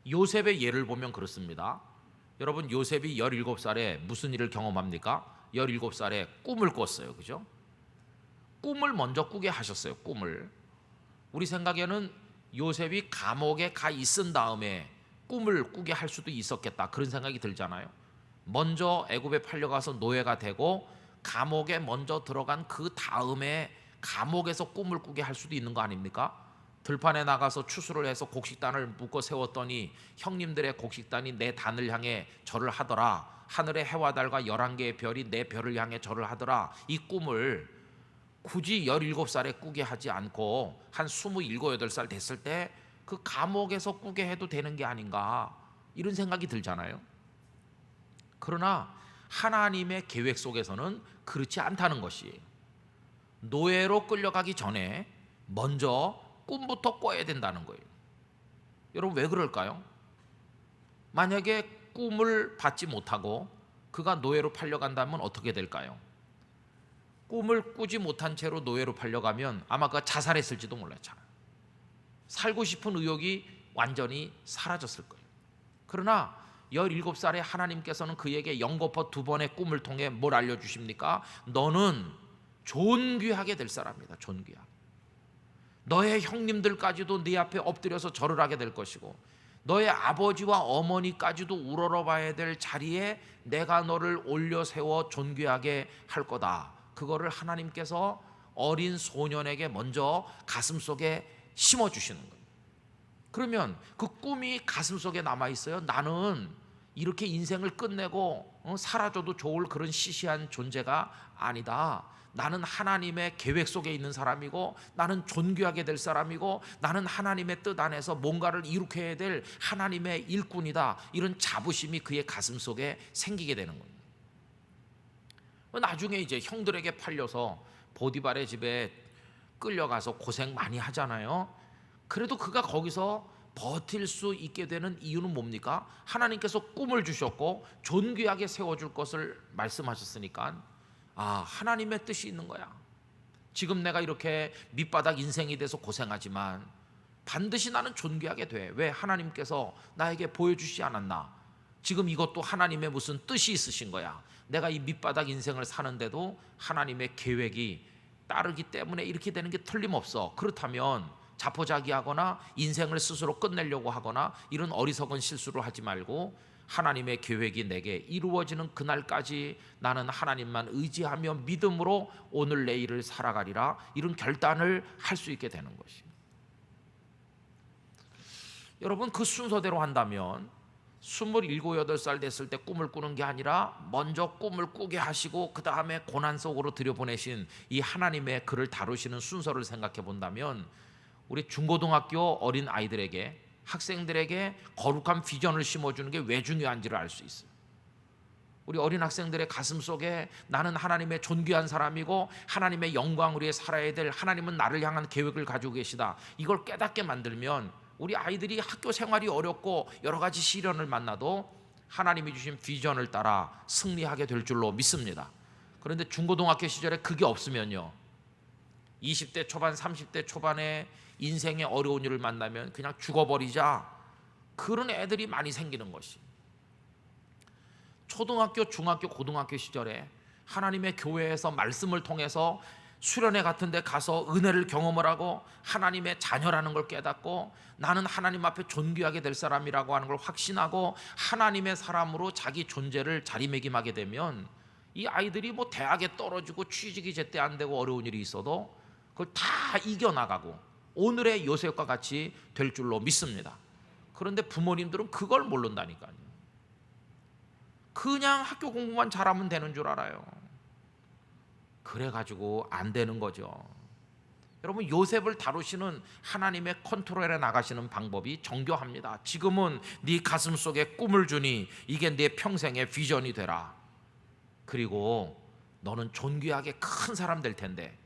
Speaker 1: 요셉의 예를 보면 그렇습니다. 여러분, 요셉이 17살에 무슨 일을 경험합니까? 17살에 꿈을 꿨어요. 그죠? 꿈을 먼저 꾸게 하셨어요. 꿈을. 우리 생각에는 요셉이 감옥에 가 있은 다음에 꿈을 꾸게 할 수도 있었겠다, 그런 생각이 들잖아요. 먼저 애굽에 팔려가서 노예가 되고 감옥에 먼저 들어간 그 다음에 감옥에서 꿈을 꾸게 할 수도 있는 거 아닙니까? 들판에 나가서 추수를 해서 곡식단을 묶어 세웠더니 형님들의 곡식단이 내 단을 향해 절을 하더라. 하늘의 해와 달과 11개의 별이 내 별을 향해 절을 하더라. 이 꿈을 굳이 17살에 꾸게 하지 않고 한 27, 8살 됐을 때 그 감옥에서 꾸게 해도 되는 게 아닌가, 이런 생각이 들잖아요. 그러나 하나님의 계획 속에서는 그렇지 않다는 것이에요. 노예로 끌려가기 전에 먼저 꿈부터 꿔야 된다는 거예요. 여러분 왜 그럴까요? 만약에 꿈을 받지 못하고 그가 노예로 팔려간다면 어떻게 될까요? 꿈을 꾸지 못한 채로 노예로 팔려가면 아마 그가 자살했을지도 몰라요. 살고 싶은 의욕이 완전히 사라졌을 거예요. 그러나 17살에 하나님께서는 그에게 연거푸 2번의 꿈을 통해 뭘 알려주십니까? 너는 존귀하게 될 사람이다. 존귀하게. 너의 형님들까지도 네 앞에 엎드려서 절을 하게 될 것이고 너의 아버지와 어머니까지도 우러러봐야 될 자리에 내가 너를 올려 세워 존귀하게 할 거다. 그거를 하나님께서 어린 소년에게 먼저 가슴속에 심어주시는 거예요. 그러면 그 꿈이 가슴속에 남아있어요. 나는 이렇게 인생을 끝내고 사라져도 좋을 그런 시시한 존재가 아니다. 나는 하나님의 계획 속에 있는 사람이고 나는 존귀하게 될 사람이고 나는 하나님의 뜻 안에서 뭔가를 이룩해야 될 하나님의 일꾼이다. 이런 자부심이 그의 가슴속에 생기게 되는 거예요. 나중에 이제 형들에게 팔려서 보디발의 집에 끌려가서 고생 많이 하잖아요. 그래도 그가 거기서 버틸 수 있게 되는 이유는 뭡니까? 하나님께서 꿈을 주셨고 존귀하게 세워줄 것을 말씀하셨으니까 하나님의 뜻이 있는 거야. 지금 내가 이렇게 밑바닥 인생이 돼서 고생하지만 반드시 나는 존귀하게 돼. 왜? 하나님께서 나에게 보여주시지 않았나? 지금 이것도 하나님의 무슨 뜻이 있으신 거야. 내가 이 밑바닥 인생을 사는데도 하나님의 계획이 따르기 때문에 이렇게 되는 게 틀림없어. 그렇다면 자포자기하거나 인생을 스스로 끝내려고 하거나 이런 어리석은 실수를 하지 말고 하나님의 계획이 내게 이루어지는 그날까지 나는 하나님만 의지하며 믿음으로 오늘 내일을 살아가리라, 이런 결단을 할 수 있게 되는 것입니다. 여러분, 그 순서대로 한다면 27, 8살 됐을 때 꿈을 꾸는 게 아니라 먼저 꿈을 꾸게 하시고 그 다음에 고난 속으로 들여보내신 이 하나님의 그를 다루시는 순서를 생각해 본다면 우리 중고등학교 어린 아이들에게, 학생들에게 거룩한 비전을 심어주는 게 왜 중요한지를 알 수 있어요. 우리 어린 학생들의 가슴 속에 나는 하나님의 존귀한 사람이고 하나님의 영광을 위해 살아야 될, 하나님은 나를 향한 계획을 가지고 계시다, 이걸 깨닫게 만들면 우리 아이들이 학교 생활이 어렵고 여러 가지 시련을 만나도 하나님이 주신 비전을 따라 승리하게 될 줄로 믿습니다. 그런데 중고등학교 시절에 그게 없으면요, 20대 초반 30대 초반에 인생의 어려운 일을 만나면 그냥 죽어버리자, 그런 애들이 많이 생기는 것이. 초등학교, 중학교, 고등학교 시절에 하나님의 교회에서 말씀을 통해서 수련회 같은 데 가서 은혜를 경험을 하고 하나님의 자녀라는 걸 깨닫고 나는 하나님 앞에 존귀하게 될 사람이라고 하는 걸 확신하고 하나님의 사람으로 자기 존재를 자리매김하게 되면 이 아이들이 뭐 대학에 떨어지고 취직이 제때 안 되고 어려운 일이 있어도 그걸 다 이겨나가고 오늘의 요셉과 같이 될 줄로 믿습니다. 그런데 부모님들은 그걸 모른다니까요. 그냥 학교 공부만 잘하면 되는 줄 알아요. 그래가지고 안 되는 거죠. 여러분, 요셉을 다루시는 하나님의 컨트롤에 나가시는 방법이 정교합니다. 지금은 네 가슴 속에 꿈을 주니 이게 네 평생의 비전이 되라. 그리고 너는 존귀하게 큰 사람 될 텐데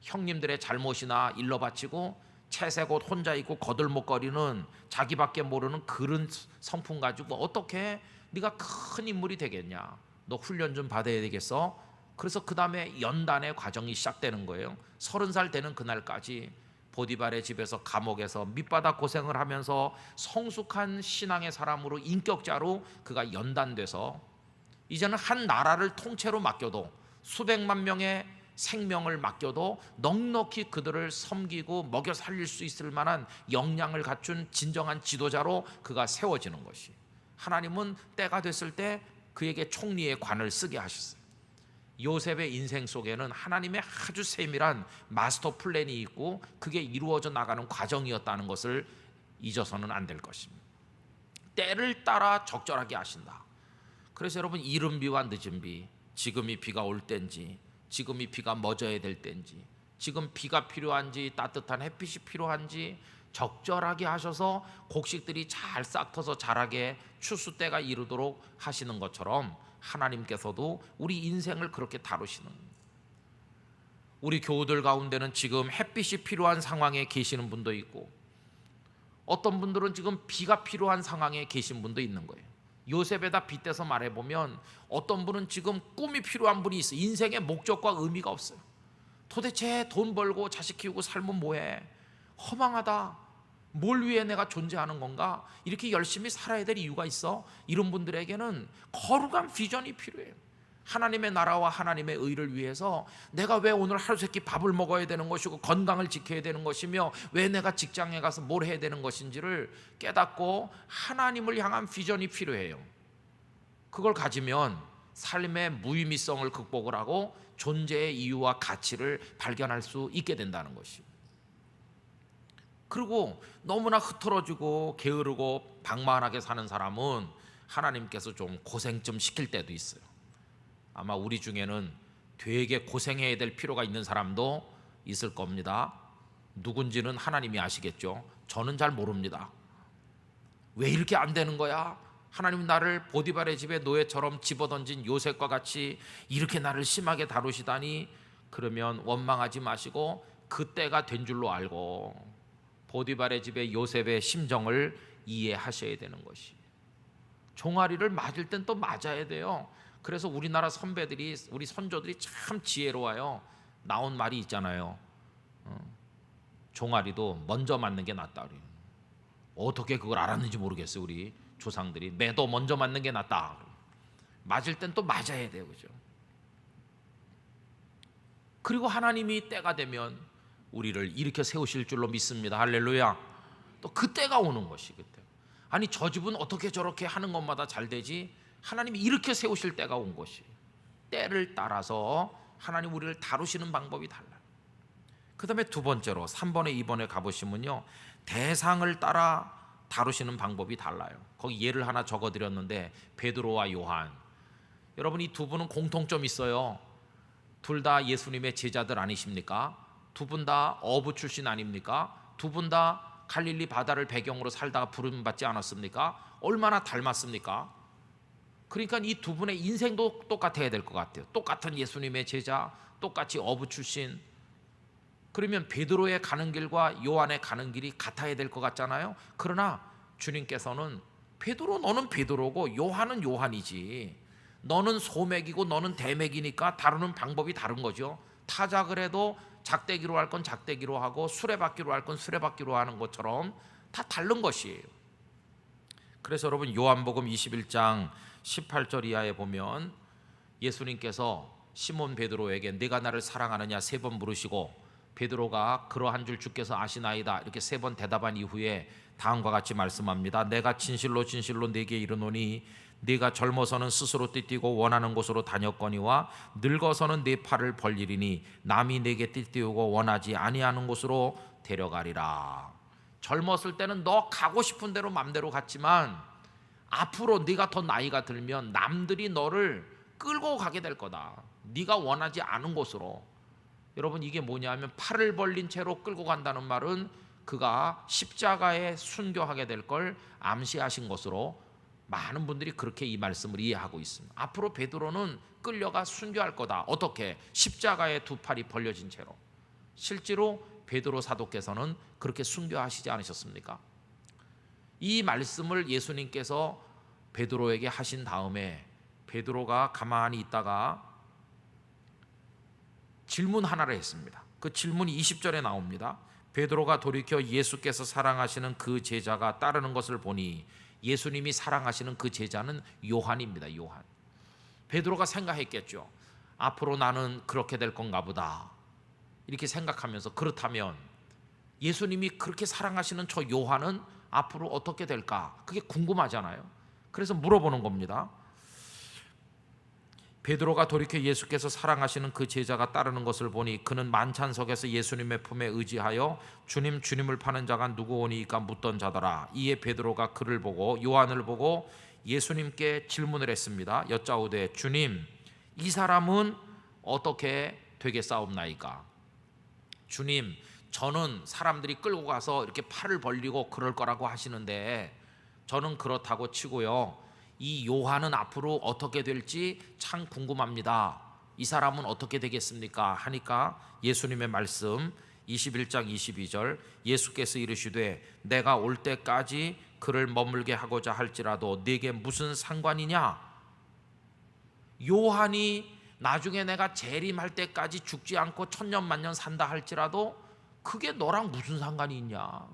Speaker 1: 형님들의 잘못이나 일러 바치고 채색 옷 혼자 입고 거들먹거리는 자기밖에 모르는 그런 성품 가지고 어떻게 네가 큰 인물이 되겠냐? 너 훈련 좀 받아야 되겠어? 그래서 그 다음에 연단의 과정이 시작되는 거예요. 30살 되는 그날까지 보디발의 집에서, 감옥에서 밑바닥 고생을 하면서 성숙한 신앙의 사람으로, 인격자로 그가 연단돼서 이제는 한 나라를 통째로 맡겨도, 수백만 명의 생명을 맡겨도 넉넉히 그들을 섬기고 먹여 살릴 수 있을 만한 역량을 갖춘 진정한 지도자로 그가 세워지는 것이, 하나님은 때가 됐을 때 그에게 총리의 관을 쓰게 하셨어요. 요셉의 인생 속에는 하나님의 아주 세밀한 마스터 플랜이 있고 그게 이루어져 나가는 과정이었다는 것을 잊어서는 안 될 것입니다. 때를 따라 적절하게 하신다. 그래서 여러분, 이른 비와 늦은 비, 지금이 비가 올 때인지 지금이 비가 멎어야 될 때인지, 지금 비가 필요한지 따뜻한 햇빛이 필요한지 적절하게 하셔서 곡식들이 잘 싹터서 자라게 추수 때가 이르도록 하시는 것처럼 하나님께서도 우리 인생을 그렇게 다루시는, 우리 교우들 가운데는 지금 햇빛이 필요한 상황에 계시는 분도 있고, 어떤 분들은 지금 비가 필요한 상황에 계신 분도 있는 거예요. 요셉에다 빗대서 말해보면 어떤 분은 지금 꿈이 필요한 분이 있어요. 인생의 목적과 의미가 없어요. 도대체 돈 벌고 자식 키우고 살면 뭐해? 허망하다. 뭘 위해 내가 존재하는 건가? 이렇게 열심히 살아야 될 이유가 있어? 이런 분들에게는 거룩한 비전이 필요해요. 하나님의 나라와 하나님의 의를 위해서 내가 왜 오늘 하루 세끼 밥을 먹어야 되는 것이고 건강을 지켜야 되는 것이며 왜 내가 직장에 가서 뭘 해야 되는 것인지를 깨닫고 하나님을 향한 비전이 필요해요. 그걸 가지면 삶의 무의미성을 극복을 하고 존재의 이유와 가치를 발견할 수 있게 된다는 것이죠. 그리고 너무나 흐트러지고 게으르고 방만하게 사는 사람은 하나님께서 좀 고생 좀 시킬 때도 있어요. 아마 우리 중에는 되게 고생해야 될 필요가 있는 사람도 있을 겁니다. 누군지는 하나님이 아시겠죠. 저는 잘 모릅니다. 왜 이렇게 안 되는 거야? 하나님이 나를 보디발의 집에 노예처럼 집어던진 요셉과 같이 이렇게 나를 심하게 다루시다니. 그러면 원망하지 마시고 그때가 된 줄로 알고 보디발의 집에 요셉의 심정을 이해하셔야 되는 것이, 종아리를 맞을 땐 또 맞아야 돼요. 그래서 우리나라 선배들이, 우리 선조들이 참 지혜로워요. 나온 말이 있잖아요. 종아리도 먼저 맞는 게 낫다. 어떻게 그걸 알았는지 모르겠어요. 우리 조상들이 매도 먼저 맞는 게 낫다. 맞을 땐 또 맞아야 돼요. 그죠? 그리고 하나님이 때가 되면 우리를 일으켜 세우실 줄로 믿습니다. 할렐루야. 또 그때가 오는 것이, 그때. 아니 저 집은 어떻게 저렇게 하는 것마다 잘 되지? 하나님이 일으켜 세우실 때가 온 것이, 때를 따라서 하나님 우리를 다루시는 방법이 달라요. 그 다음에 두 번째로 3번에 2번에 가보시면요, 대상을 따라 다루시는 방법이 달라요. 거기 예를 하나 적어드렸는데 베드로와 요한, 여러분 이 두 분은 공통점이 있어요. 둘 다 예수님의 제자들 아니십니까? 두 분 다 어부 출신 아닙니까? 두 분 다 갈릴리 바다를 배경으로 살다가 부름받지 않았습니까? 얼마나 닮았습니까? 그러니까 이 두 분의 인생도 똑같아야 될 것 같아요. 똑같은 예수님의 제자, 똑같이 어부 출신. 그러면 베드로의 가는 길과 요한의 가는 길이 같아야 될 것 같잖아요. 그러나 주님께서는 베드로 너는 베드로고 요한은 요한이지, 너는 소맥이고 너는 대맥이니까 다루는 방법이 다른 거죠. 타자 그래도 작대기로 할 건 작대기로 하고 수레바퀴로 할 건 수레바퀴로 하는 것처럼 다 다른 것이에요. 그래서 여러분 요한복음 21장 18절 이하에 보면 예수님께서 시몬 베드로에게 네가 나를 사랑하느냐 3번 물으시고, 베드로가 그러한 줄 주께서 아시나이다 이렇게 3번 대답한 이후에 다음과 같이 말씀합니다. 내가 진실로 진실로 네게 이르노니 네가 젊어서는 스스로 띠띠고 원하는 곳으로 다녔거니와 늙어서는 네 팔을 벌리리니 남이 네게 띠띠우고 원하지 아니하는 곳으로 데려가리라. 젊었을 때는 너 가고 싶은 대로 맘대로 갔지만 앞으로 네가 더 나이가 들면 남들이 너를 끌고 가게 될 거다. 네가 원하지 않은 곳으로. 여러분 이게 뭐냐면 팔을 벌린 채로 끌고 간다는 말은 그가 십자가에 순교하게 될 걸 암시하신 것으로 많은 분들이 그렇게 이 말씀을 이해하고 있습니다. 앞으로 베드로는 끌려가 순교할 거다. 어떻게? 십자가에 두 팔이 벌려진 채로. 실제로 베드로 사도께서는 그렇게 순교하시지 않으셨습니까? 이 말씀을 예수님께서 베드로에게 하신 다음에 베드로가 가만히 있다가 질문 하나를 했습니다. 그 질문이 20절에 나옵니다. 베드로가 돌이켜 예수께서 사랑하시는 그 제자가 따르는 것을 보니, 예수님이 사랑하시는 그 제자는 요한입니다. 요한. 베드로가 생각했겠죠. 앞으로 나는 그렇게 될 건가 보다 이렇게 생각하면서, 그렇다면 예수님이 그렇게 사랑하시는 저 요한은 앞으로 어떻게 될까? 그게 궁금하잖아요. 그래서 물어보는 겁니다. 베드로가 돌이켜 예수께서 사랑하시는 그 제자가 따르는 것을 보니 그는 만찬석에서 예수님의 품에 의지하여 주님 주님을 파는 자가 누구 오니까 묻던 자더라. 이에 베드로가 그를 보고 요한을 보고 예수님께 질문을 했습니다. 여짜오되 주님, 이 사람은 어떻게 되겠사옵나이까? 주님, 저는 사람들이 끌고 가서 이렇게 팔을 벌리고 그럴 거라고 하시는데 저는 그렇다고 치고요, 이 요한은 앞으로 어떻게 될지 참 궁금합니다. 이 사람은 어떻게 되겠습니까? 하니까 예수님의 말씀 21장 22절, 예수께서 이르시되 내가 올 때까지 그를 머물게 하고자 할지라도 네게 무슨 상관이냐? 요한이 나중에 내가 재림할 때까지 죽지 않고 천년만년 산다 할지라도 그게 너랑 무슨 상관이 있냐?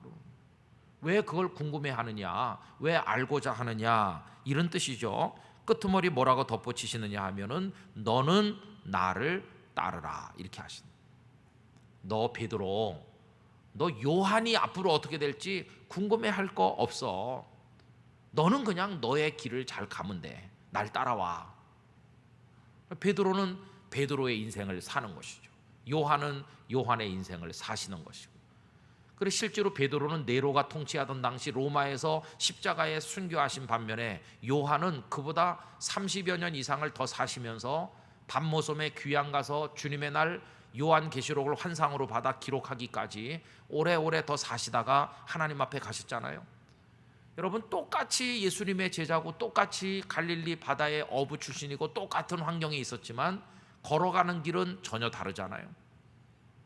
Speaker 1: 왜 그걸 궁금해하느냐? 왜 알고자 하느냐? 이런 뜻이죠. 끄트머리 뭐라고 덧붙이시느냐 하면은 너는 나를 따르라 이렇게 하신다. 너 베드로, 너 요한이 앞으로 어떻게 될지 궁금해할 거 없어. 너는 그냥 너의 길을 잘 가면 돼. 날 따라와. 베드로는 베드로의 인생을 사는 것이죠. 요한은 요한의 인생을 사시는 것이고. 그리고 실제로 베드로는 네로가 통치하던 당시 로마에서 십자가에 순교하신 반면에 요한은 그보다 30여 년 이상을 더 사시면서 밤모섬에 귀양 가서 주님의 날 요한계시록을 환상으로 받아 기록하기까지 오래오래 더 사시다가 하나님 앞에 가셨잖아요. 여러분, 똑같이 예수님의 제자고 똑같이 갈릴리 바다의 어부 출신이고 똑같은 환경에 있었지만 걸어가는 길은 전혀 다르잖아요.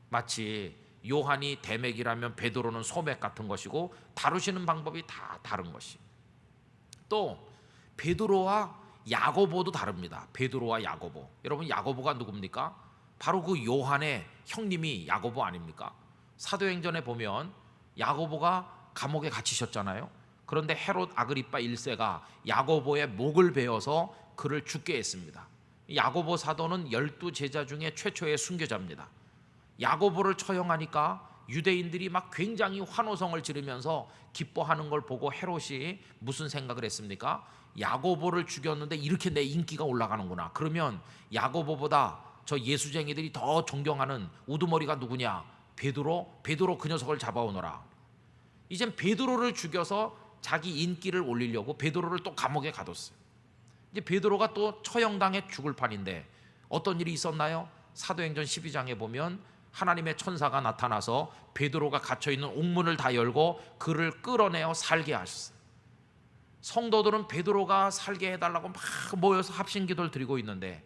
Speaker 1: 마치 요한이 대맥이라면 베드로는 소맥 같은 것이고 다루시는 방법이 다 다른 것이. 또 베드로와 야고보도 다릅니다. 베드로와 야고보. 여러분, 야고보가 누굽니까? 바로 그 요한의 형님이 야고보 아닙니까? 사도행전에 보면 야고보가 감옥에 갇히셨잖아요. 그런데 헤롯 아그리빠 1세가 야고보의 목을 베어서 그를 죽게 했습니다. 야고보 사도는 12제자 중에 최초의 순교자입니다. 야고보를 처형하니까 유대인들이 막 굉장히 환호성을 지르면서 기뻐하는 걸 보고 헤롯이 무슨 생각을 했습니까? 야고보를 죽였는데 이렇게 내 인기가 올라가는구나. 그러면 야고보보다 저 예수쟁이들이 더 존경하는 우두머리가 누구냐? 베드로 그 녀석을 잡아오너라. 이젠 베드로를 죽여서 자기 인기를 올리려고 베드로를 또 감옥에 가뒀어요. 이제 베드로가 또 처형당해 죽을 판인데 어떤 일이 있었나요? 사도행전 12장에 보면 하나님의 천사가 나타나서 베드로가 갇혀있는 옥문을 다 열고 그를 끌어내어 살게 하셨어요. 성도들은 베드로가 살게 해달라고 막 모여서 합심기도를 드리고 있는데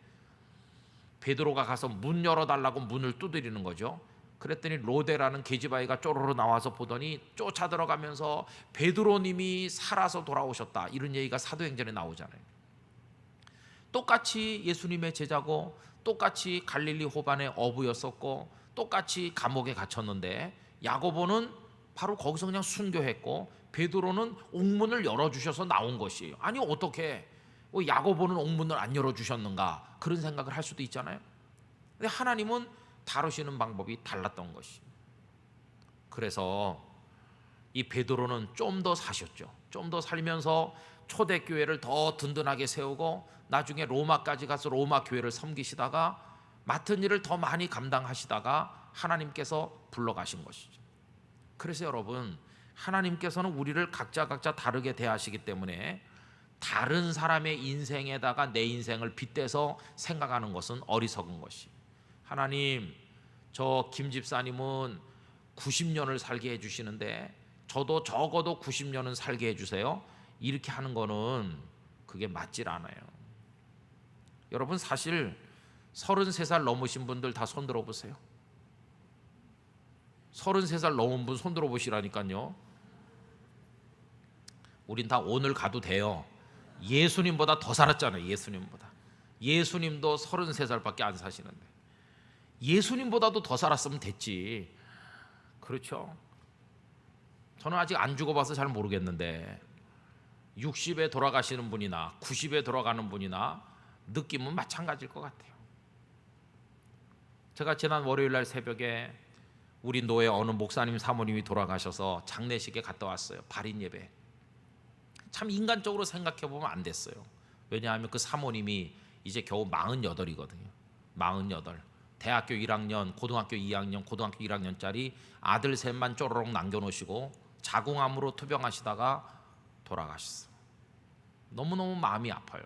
Speaker 1: 베드로가 가서 문 열어달라고 문을 두드리는 거죠. 그랬더니 로데라는 계집아이가 쪼르르 나와서 보더니 쫓아 들어가면서 베드로님이 살아서 돌아오셨다, 이런 얘기가 사도행전에 나오잖아요. 똑같이 예수님의 제자고 똑같이 갈릴리 호반의 어부였었고 똑같이 감옥에 갇혔는데 야고보는 바로 거기서 그냥 순교했고 베드로는 옥문을 열어주셔서 나온 것이에요. 아니 어떻게 야고보는 옥문을 안 열어주셨는가, 그런 생각을 할 수도 있잖아요. 근데 하나님은 다루시는 방법이 달랐던 것이. 그래서 이 베드로는 좀 더 사셨죠. 좀 더 살면서 초대교회를 더 든든하게 세우고 나중에 로마까지 가서 로마 교회를 섬기시다가 맡은 일을 더 많이 감당하시다가 하나님께서 불러가신 것이죠. 그래서 여러분, 하나님께서는 우리를 각자 다르게 대하시기 때문에 다른 사람의 인생에다가 내 인생을 빗대서 생각하는 것은 어리석은 것이. 하나님, 저 김 집사님은 90년을 살게 해주시는데 저도 적어도 90년은 살게 해주세요, 이렇게 하는 거는 그게 맞질 않아요. 여러분, 사실 33살 넘으신 분들 다 손들어 보세요. 33살 넘은 분 손들어 보시라니까요. 우린 다 오늘 가도 돼요. 예수님보다 더 살았잖아요. 예수님도 33살밖에 안 사시는데 예수님보다도 더 살았으면 됐지. 그렇죠? 저는 아직 안 죽어봐서 잘 모르겠는데 60에 돌아가시는 분이나 90에 돌아가는 분이나 느낌은 마찬가지일 것 같아요. 제가 지난 월요일날 새벽에 우리 노예 어느 목사님 사모님이 돌아가셔서 장례식에 갔다 왔어요. 발인 예배. 참 인간적으로 생각해보면 안 됐어요. 왜냐하면 그 사모님이 이제 겨우 48이거든요. 48. 대학교 1학년, 고등학교 2학년, 고등학교 1학년짜리 아들 셋만 쪼르륵 남겨놓으시고 자궁암으로 투병하시다가 돌아가셨어요. 너무너무 마음이 아파요.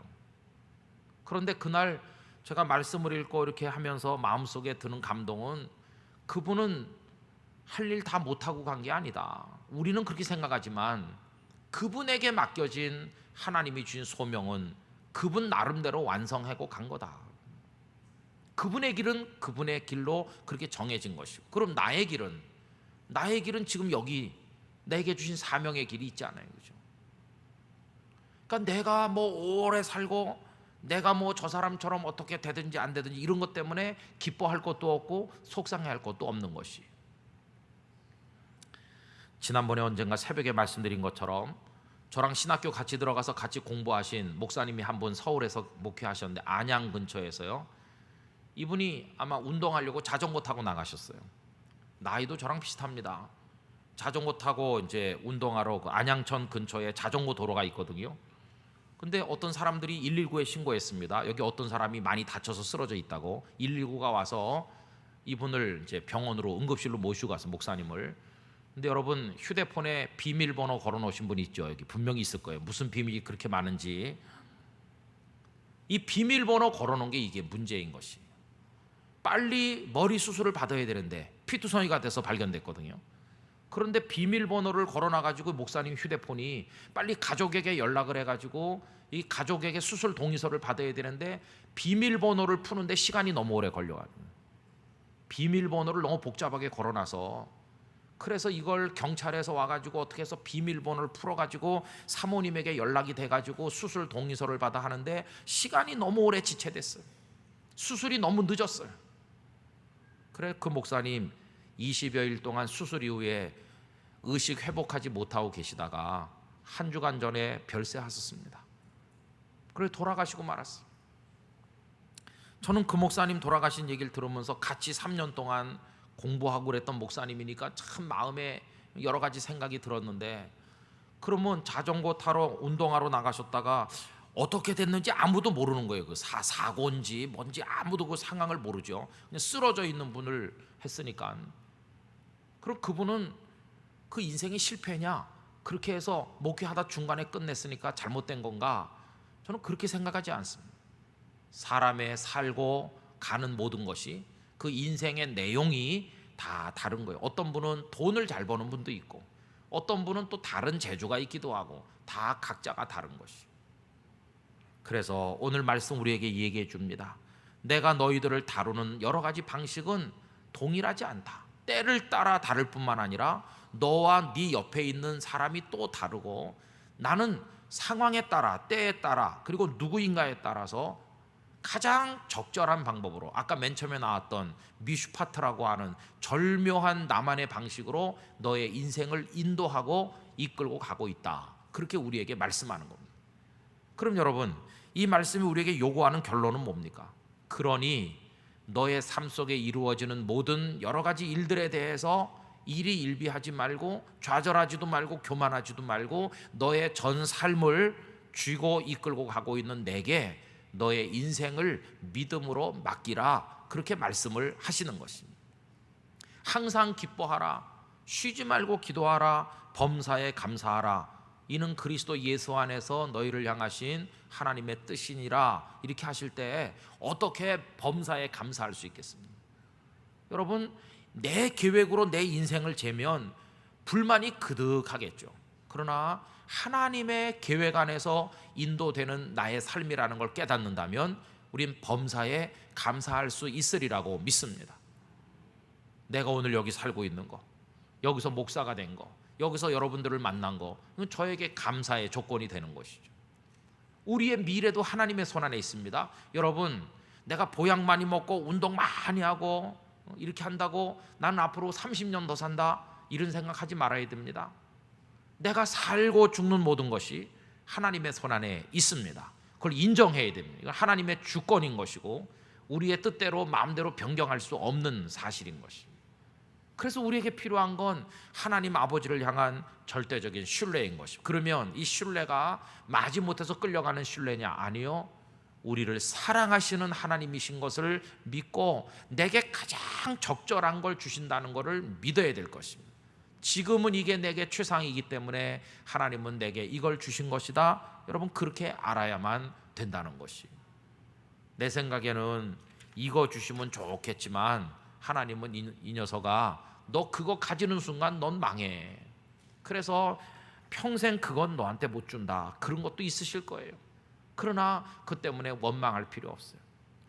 Speaker 1: 그런데 그날 제가 말씀을 읽고 이렇게 하면서 마음속에 드는 감동은 그분은 할 일 다 못하고 간 게 아니다. 우리는 그렇게 생각하지만 그분에게 맡겨진 하나님이 주신 소명은 그분 나름대로 완성하고 간 거다. 그분의 길은 그분의 길로 그렇게 정해진 것이고, 그럼 나의 길은 지금 여기 내게 주신 사명의 길이 있지 않아요, 그죠? 그러니까 내가 뭐 오래 살고 내가 뭐 저 사람처럼 어떻게 되든지 안 되든지 이런 것 때문에 기뻐할 것도 없고 속상해할 것도 없는 것이, 지난번에 언젠가 새벽에 말씀드린 것처럼 저랑 신학교 같이 들어가서 같이 공부하신 목사님이 한 분 서울에서 목회하셨는데, 안양 근처에서요. 이분이 아마 운동하려고 자전거 타고 나가셨어요. 나이도 저랑 비슷합니다. 자전거 타고 이제 운동하러 그 안양천 근처에 자전거 도로가 있거든요. 근데 어떤 사람들이 119에 신고했습니다. 여기 어떤 사람이 많이 다쳐서 쓰러져 있다고. 119가 와서 이분을 이제 병원으로, 응급실로 모시고 가서, 목사님을. 근데 여러분, 휴대폰에 비밀번호 걸어놓으신 분이 있죠. 여기 분명히 있을 거예요. 무슨 비밀이 그렇게 많은지. 이 비밀번호 걸어놓은 게 이게 문제인 것이, 빨리 머리 수술을 받아야 되는데 피투성이가 돼서 발견됐거든요. 그런데 비밀번호를 걸어놔가지고 목사님 휴대폰이 빨리 가족에게 연락을 해가지고 이 가족에게 수술 동의서를 받아야 되는데 비밀번호를 푸는데 시간이 너무 오래 걸려가지고, 비밀번호를 너무 복잡하게 걸어놔서, 그래서 이걸 경찰에서 와가지고 어떻게 해서 비밀번호를 풀어가지고 사모님에게 연락이 돼가지고 수술 동의서를 받아 하는데 시간이 너무 오래 지체됐어요. 수술이 너무 늦었어요. 그래 그 목사님 20여일 동안 수술 이후에 의식 회복하지 못하고 계시다가 한 주간 전에 별세하셨습니다. 그래 돌아가시고 말았어요. 저는 그 목사님 돌아가신 얘기를 들으면서 같이 3년 동안 공부하고 그랬던 목사님이니까 참 마음에 여러 가지 생각이 들었는데, 그러면 자전거 타러 운동하러 나가셨다가 어떻게 됐는지 아무도 모르는 거예요. 그 사고인지 뭔지 아무도 그 상황을 모르죠. 그냥 쓰러져 있는 분을 했으니까. 그럼 그분은 그 인생이 실패냐, 그렇게 해서 목회하다 중간에 끝냈으니까 잘못된 건가? 저는 그렇게 생각하지 않습니다. 사람의 살고 가는 모든 것이, 그 인생의 내용이 다 다른 거예요. 어떤 분은 돈을 잘 버는 분도 있고, 어떤 분은 또 다른 재주가 있기도 하고, 다 각자가 다른 것이. 그래서 오늘 말씀 우리에게 얘기해 줍니다. 내가 너희들을 다루는 여러 가지 방식은 동일하지 않다. 때를 따라 다를 뿐만 아니라 너와 네 옆에 있는 사람이 또 다르고, 나는 상황에 따라, 때에 따라, 그리고 누구인가에 따라서 가장 적절한 방법으로, 아까 맨 처음에 나왔던 미슈파트라고 하는 절묘한 나만의 방식으로 너의 인생을 인도하고 이끌고 가고 있다. 그렇게 우리에게 말씀하는 겁니다. 그럼 여러분, 이 말씀이 우리에게 요구하는 결론은 뭡니까? 그러니 너의 삶 속에 이루어지는 모든 여러 가지 일들에 대해서 일희일비하지 말고, 좌절하지도 말고, 교만하지도 말고, 너의 전 삶을 쥐고 이끌고 가고 있는 내게 너의 인생을 믿음으로 맡기라, 그렇게 말씀을 하시는 것입니다. 항상 기뻐하라, 쉬지 말고 기도하라, 범사에 감사하라, 이는 그리스도 예수 안에서 너희를 향하신 하나님의 뜻이니라. 이렇게 하실 때 어떻게 범사에 감사할 수 있겠습니까? 여러분, 내 계획으로 내 인생을 재면 불만이 그득하겠죠. 그러나 하나님의 계획 안에서 인도되는 나의 삶이라는 걸 깨닫는다면 우린 범사에 감사할 수 있으리라고 믿습니다. 내가 오늘 여기 살고 있는 거, 여기서 목사가 된 거, 여기서 여러분들을 만난 거, 이건 저에게 감사의 조건이 되는 것이죠. 우리의 미래도 하나님의 손 안에 있습니다. 여러분, 내가 보약 많이 먹고 운동 많이 하고 이렇게 한다고 나는 앞으로 30년 더 산다, 이런 생각하지 말아야 됩니다. 내가 살고 죽는 모든 것이 하나님의 손 안에 있습니다. 그걸 인정해야 됩니다. 이건 하나님의 주권인 것이고 우리의 뜻대로 마음대로 변경할 수 없는 사실인 것입니다. 그래서 우리에게 필요한 건 하나님 아버지를 향한 절대적인 신뢰인 것입니다. 그러면 이 신뢰가 마지못해서 끌려가는 신뢰냐? 아니요. 우리를 사랑하시는 하나님이신 것을 믿고 내게 가장 적절한 걸 주신다는 것을 믿어야 될 것입니다. 지금은 이게 내게 최상이기 때문에 하나님은 내게 이걸 주신 것이다. 여러분, 그렇게 알아야만 된다는 것이. 내 생각에는 이거 주시면 좋겠지만 하나님은 이 녀석아, 너 그거 가지는 순간 넌 망해. 그래서 평생 그건 너한테 못 준다. 그런 것도 있으실 거예요. 그러나 그 때문에 원망할 필요 없어요.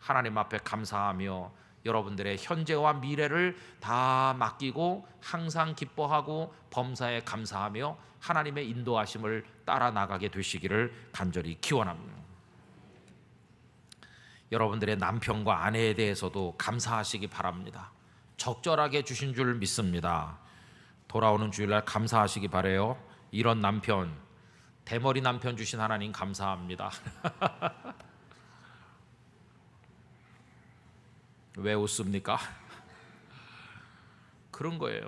Speaker 1: 하나님 앞에 감사하며 여러분들의 현재와 미래를 다 맡기고 항상 기뻐하고 범사에 감사하며 하나님의 인도하심을 따라 나가게 되시기를 간절히 기원합니다. 여러분들의 남편과 아내에 대해서도 감사하시기 바랍니다. 적절하게 주신 줄 믿습니다. 돌아오는 주일날 감사하시기 바래요. 이런 남편, 대머리 남편 주신 하나님 감사합니다. 왜 웃습니까? 그런 거예요.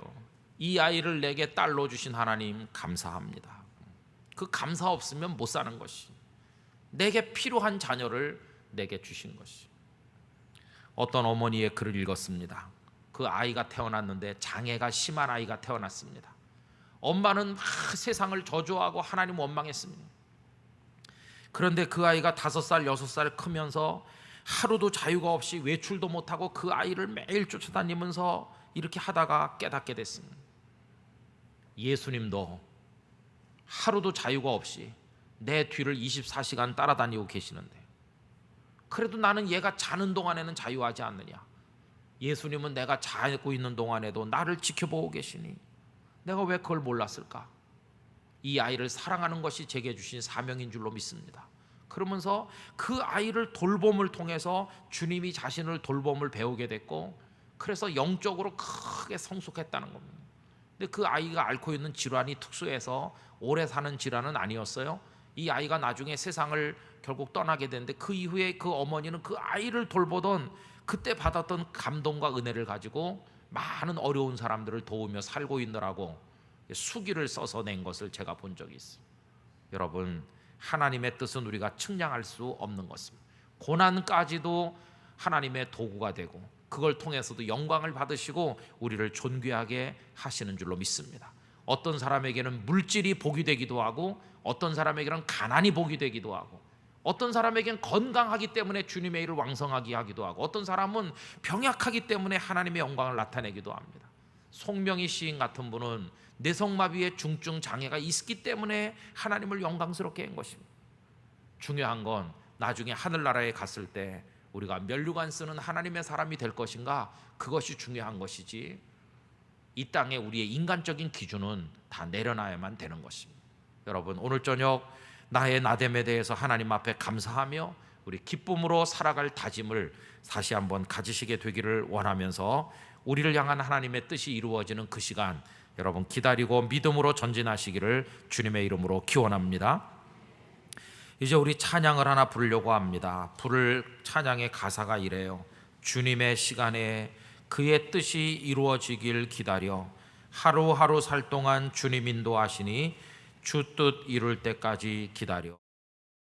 Speaker 1: 이 아이를 내게 딸로 주신 하나님 감사합니다. 그 감사 없으면 못 사는 것이, 내게 필요한 자녀를 내게 주신 것이. 어떤 어머니의 글을 읽었습니다. 그 아이가 태어났는데 장애가 심한 아이가 태어났습니다. 엄마는 막 세상을 저주하고 하나님 원망했습니다. 그런데 그 아이가 5살, 6살 크면서 하루도 자유가 없이 외출도 못하고 그 아이를 매일 쫓아다니면서 이렇게 하다가 깨닫게 됐습니다. 예수님도 하루도 자유가 없이 내 뒤를 24시간 따라다니고 계시는데, 그래도 나는 얘가 자는 동안에는 자유하지 않느냐? 예수님은 내가 자고 있는 동안에도 나를 지켜보고 계시니 내가 왜 그걸 몰랐을까? 이 아이를 사랑하는 것이 제게 주신 사명인 줄로 믿습니다. 그러면서 그 아이를 돌봄을 통해서 주님이 자신을 돌봄을 배우게 됐고, 그래서 영적으로 크게 성숙했다는 겁니다. 근데 그 아이가 앓고 있는 질환이 특수해서 오래 사는 질환은 아니었어요. 이 아이가 나중에 세상을 결국 떠나게 되는데, 그 이후에 그 어머니는 그 아이를 돌보던 그때 받았던 감동과 은혜를 가지고 많은 어려운 사람들을 도우며 살고 있느라고 수기를 써서 낸 것을 제가 본 적이 있어요. 여러분, 하나님의 뜻은 우리가 측량할 수 없는 것입니다. 고난까지도 하나님의 도구가 되고 그걸 통해서도 영광을 받으시고 우리를 존귀하게 하시는 줄로 믿습니다. 어떤 사람에게는 물질이 복이 되기도 하고, 어떤 사람에게는 가난이 복이 되기도 하고, 어떤 사람에게는 건강하기 때문에 주님의 일을 왕성하게 하기도 하고, 어떤 사람은 병약하기 때문에 하나님의 영광을 나타내기도 합니다. 송명희 시인 같은 분은 뇌성마비의 중증 장애가 있기 때문에 하나님을 영광스럽게 한 것입니다. 중요한 건 나중에 하늘나라에 갔을 때 우리가 면류관 쓰는 하나님의 사람이 될 것인가, 그것이 중요한 것이지, 이 땅에 우리의 인간적인 기준은 다 내려놔야만 되는 것입니다. 여러분, 오늘 저녁 나의 나됨에 대해서 하나님 앞에 감사하며 우리 기쁨으로 살아갈 다짐을 다시 한번 가지시게 되기를 원하면서, 우리를 향한 하나님의 뜻이 이루어지는 그 시간 여러분 기다리고 믿음으로 전진하시기를 주님의 이름으로 기원합니다. 이제 우리 찬양을 하나 부르려고 합니다. 부를 찬양의 가사가 이래요. 주님의 시간에 그의 뜻이 이루어지길 기다려 하루하루 살 동안 주님 인도하시니 주 뜻 이룰 때까지 기다려.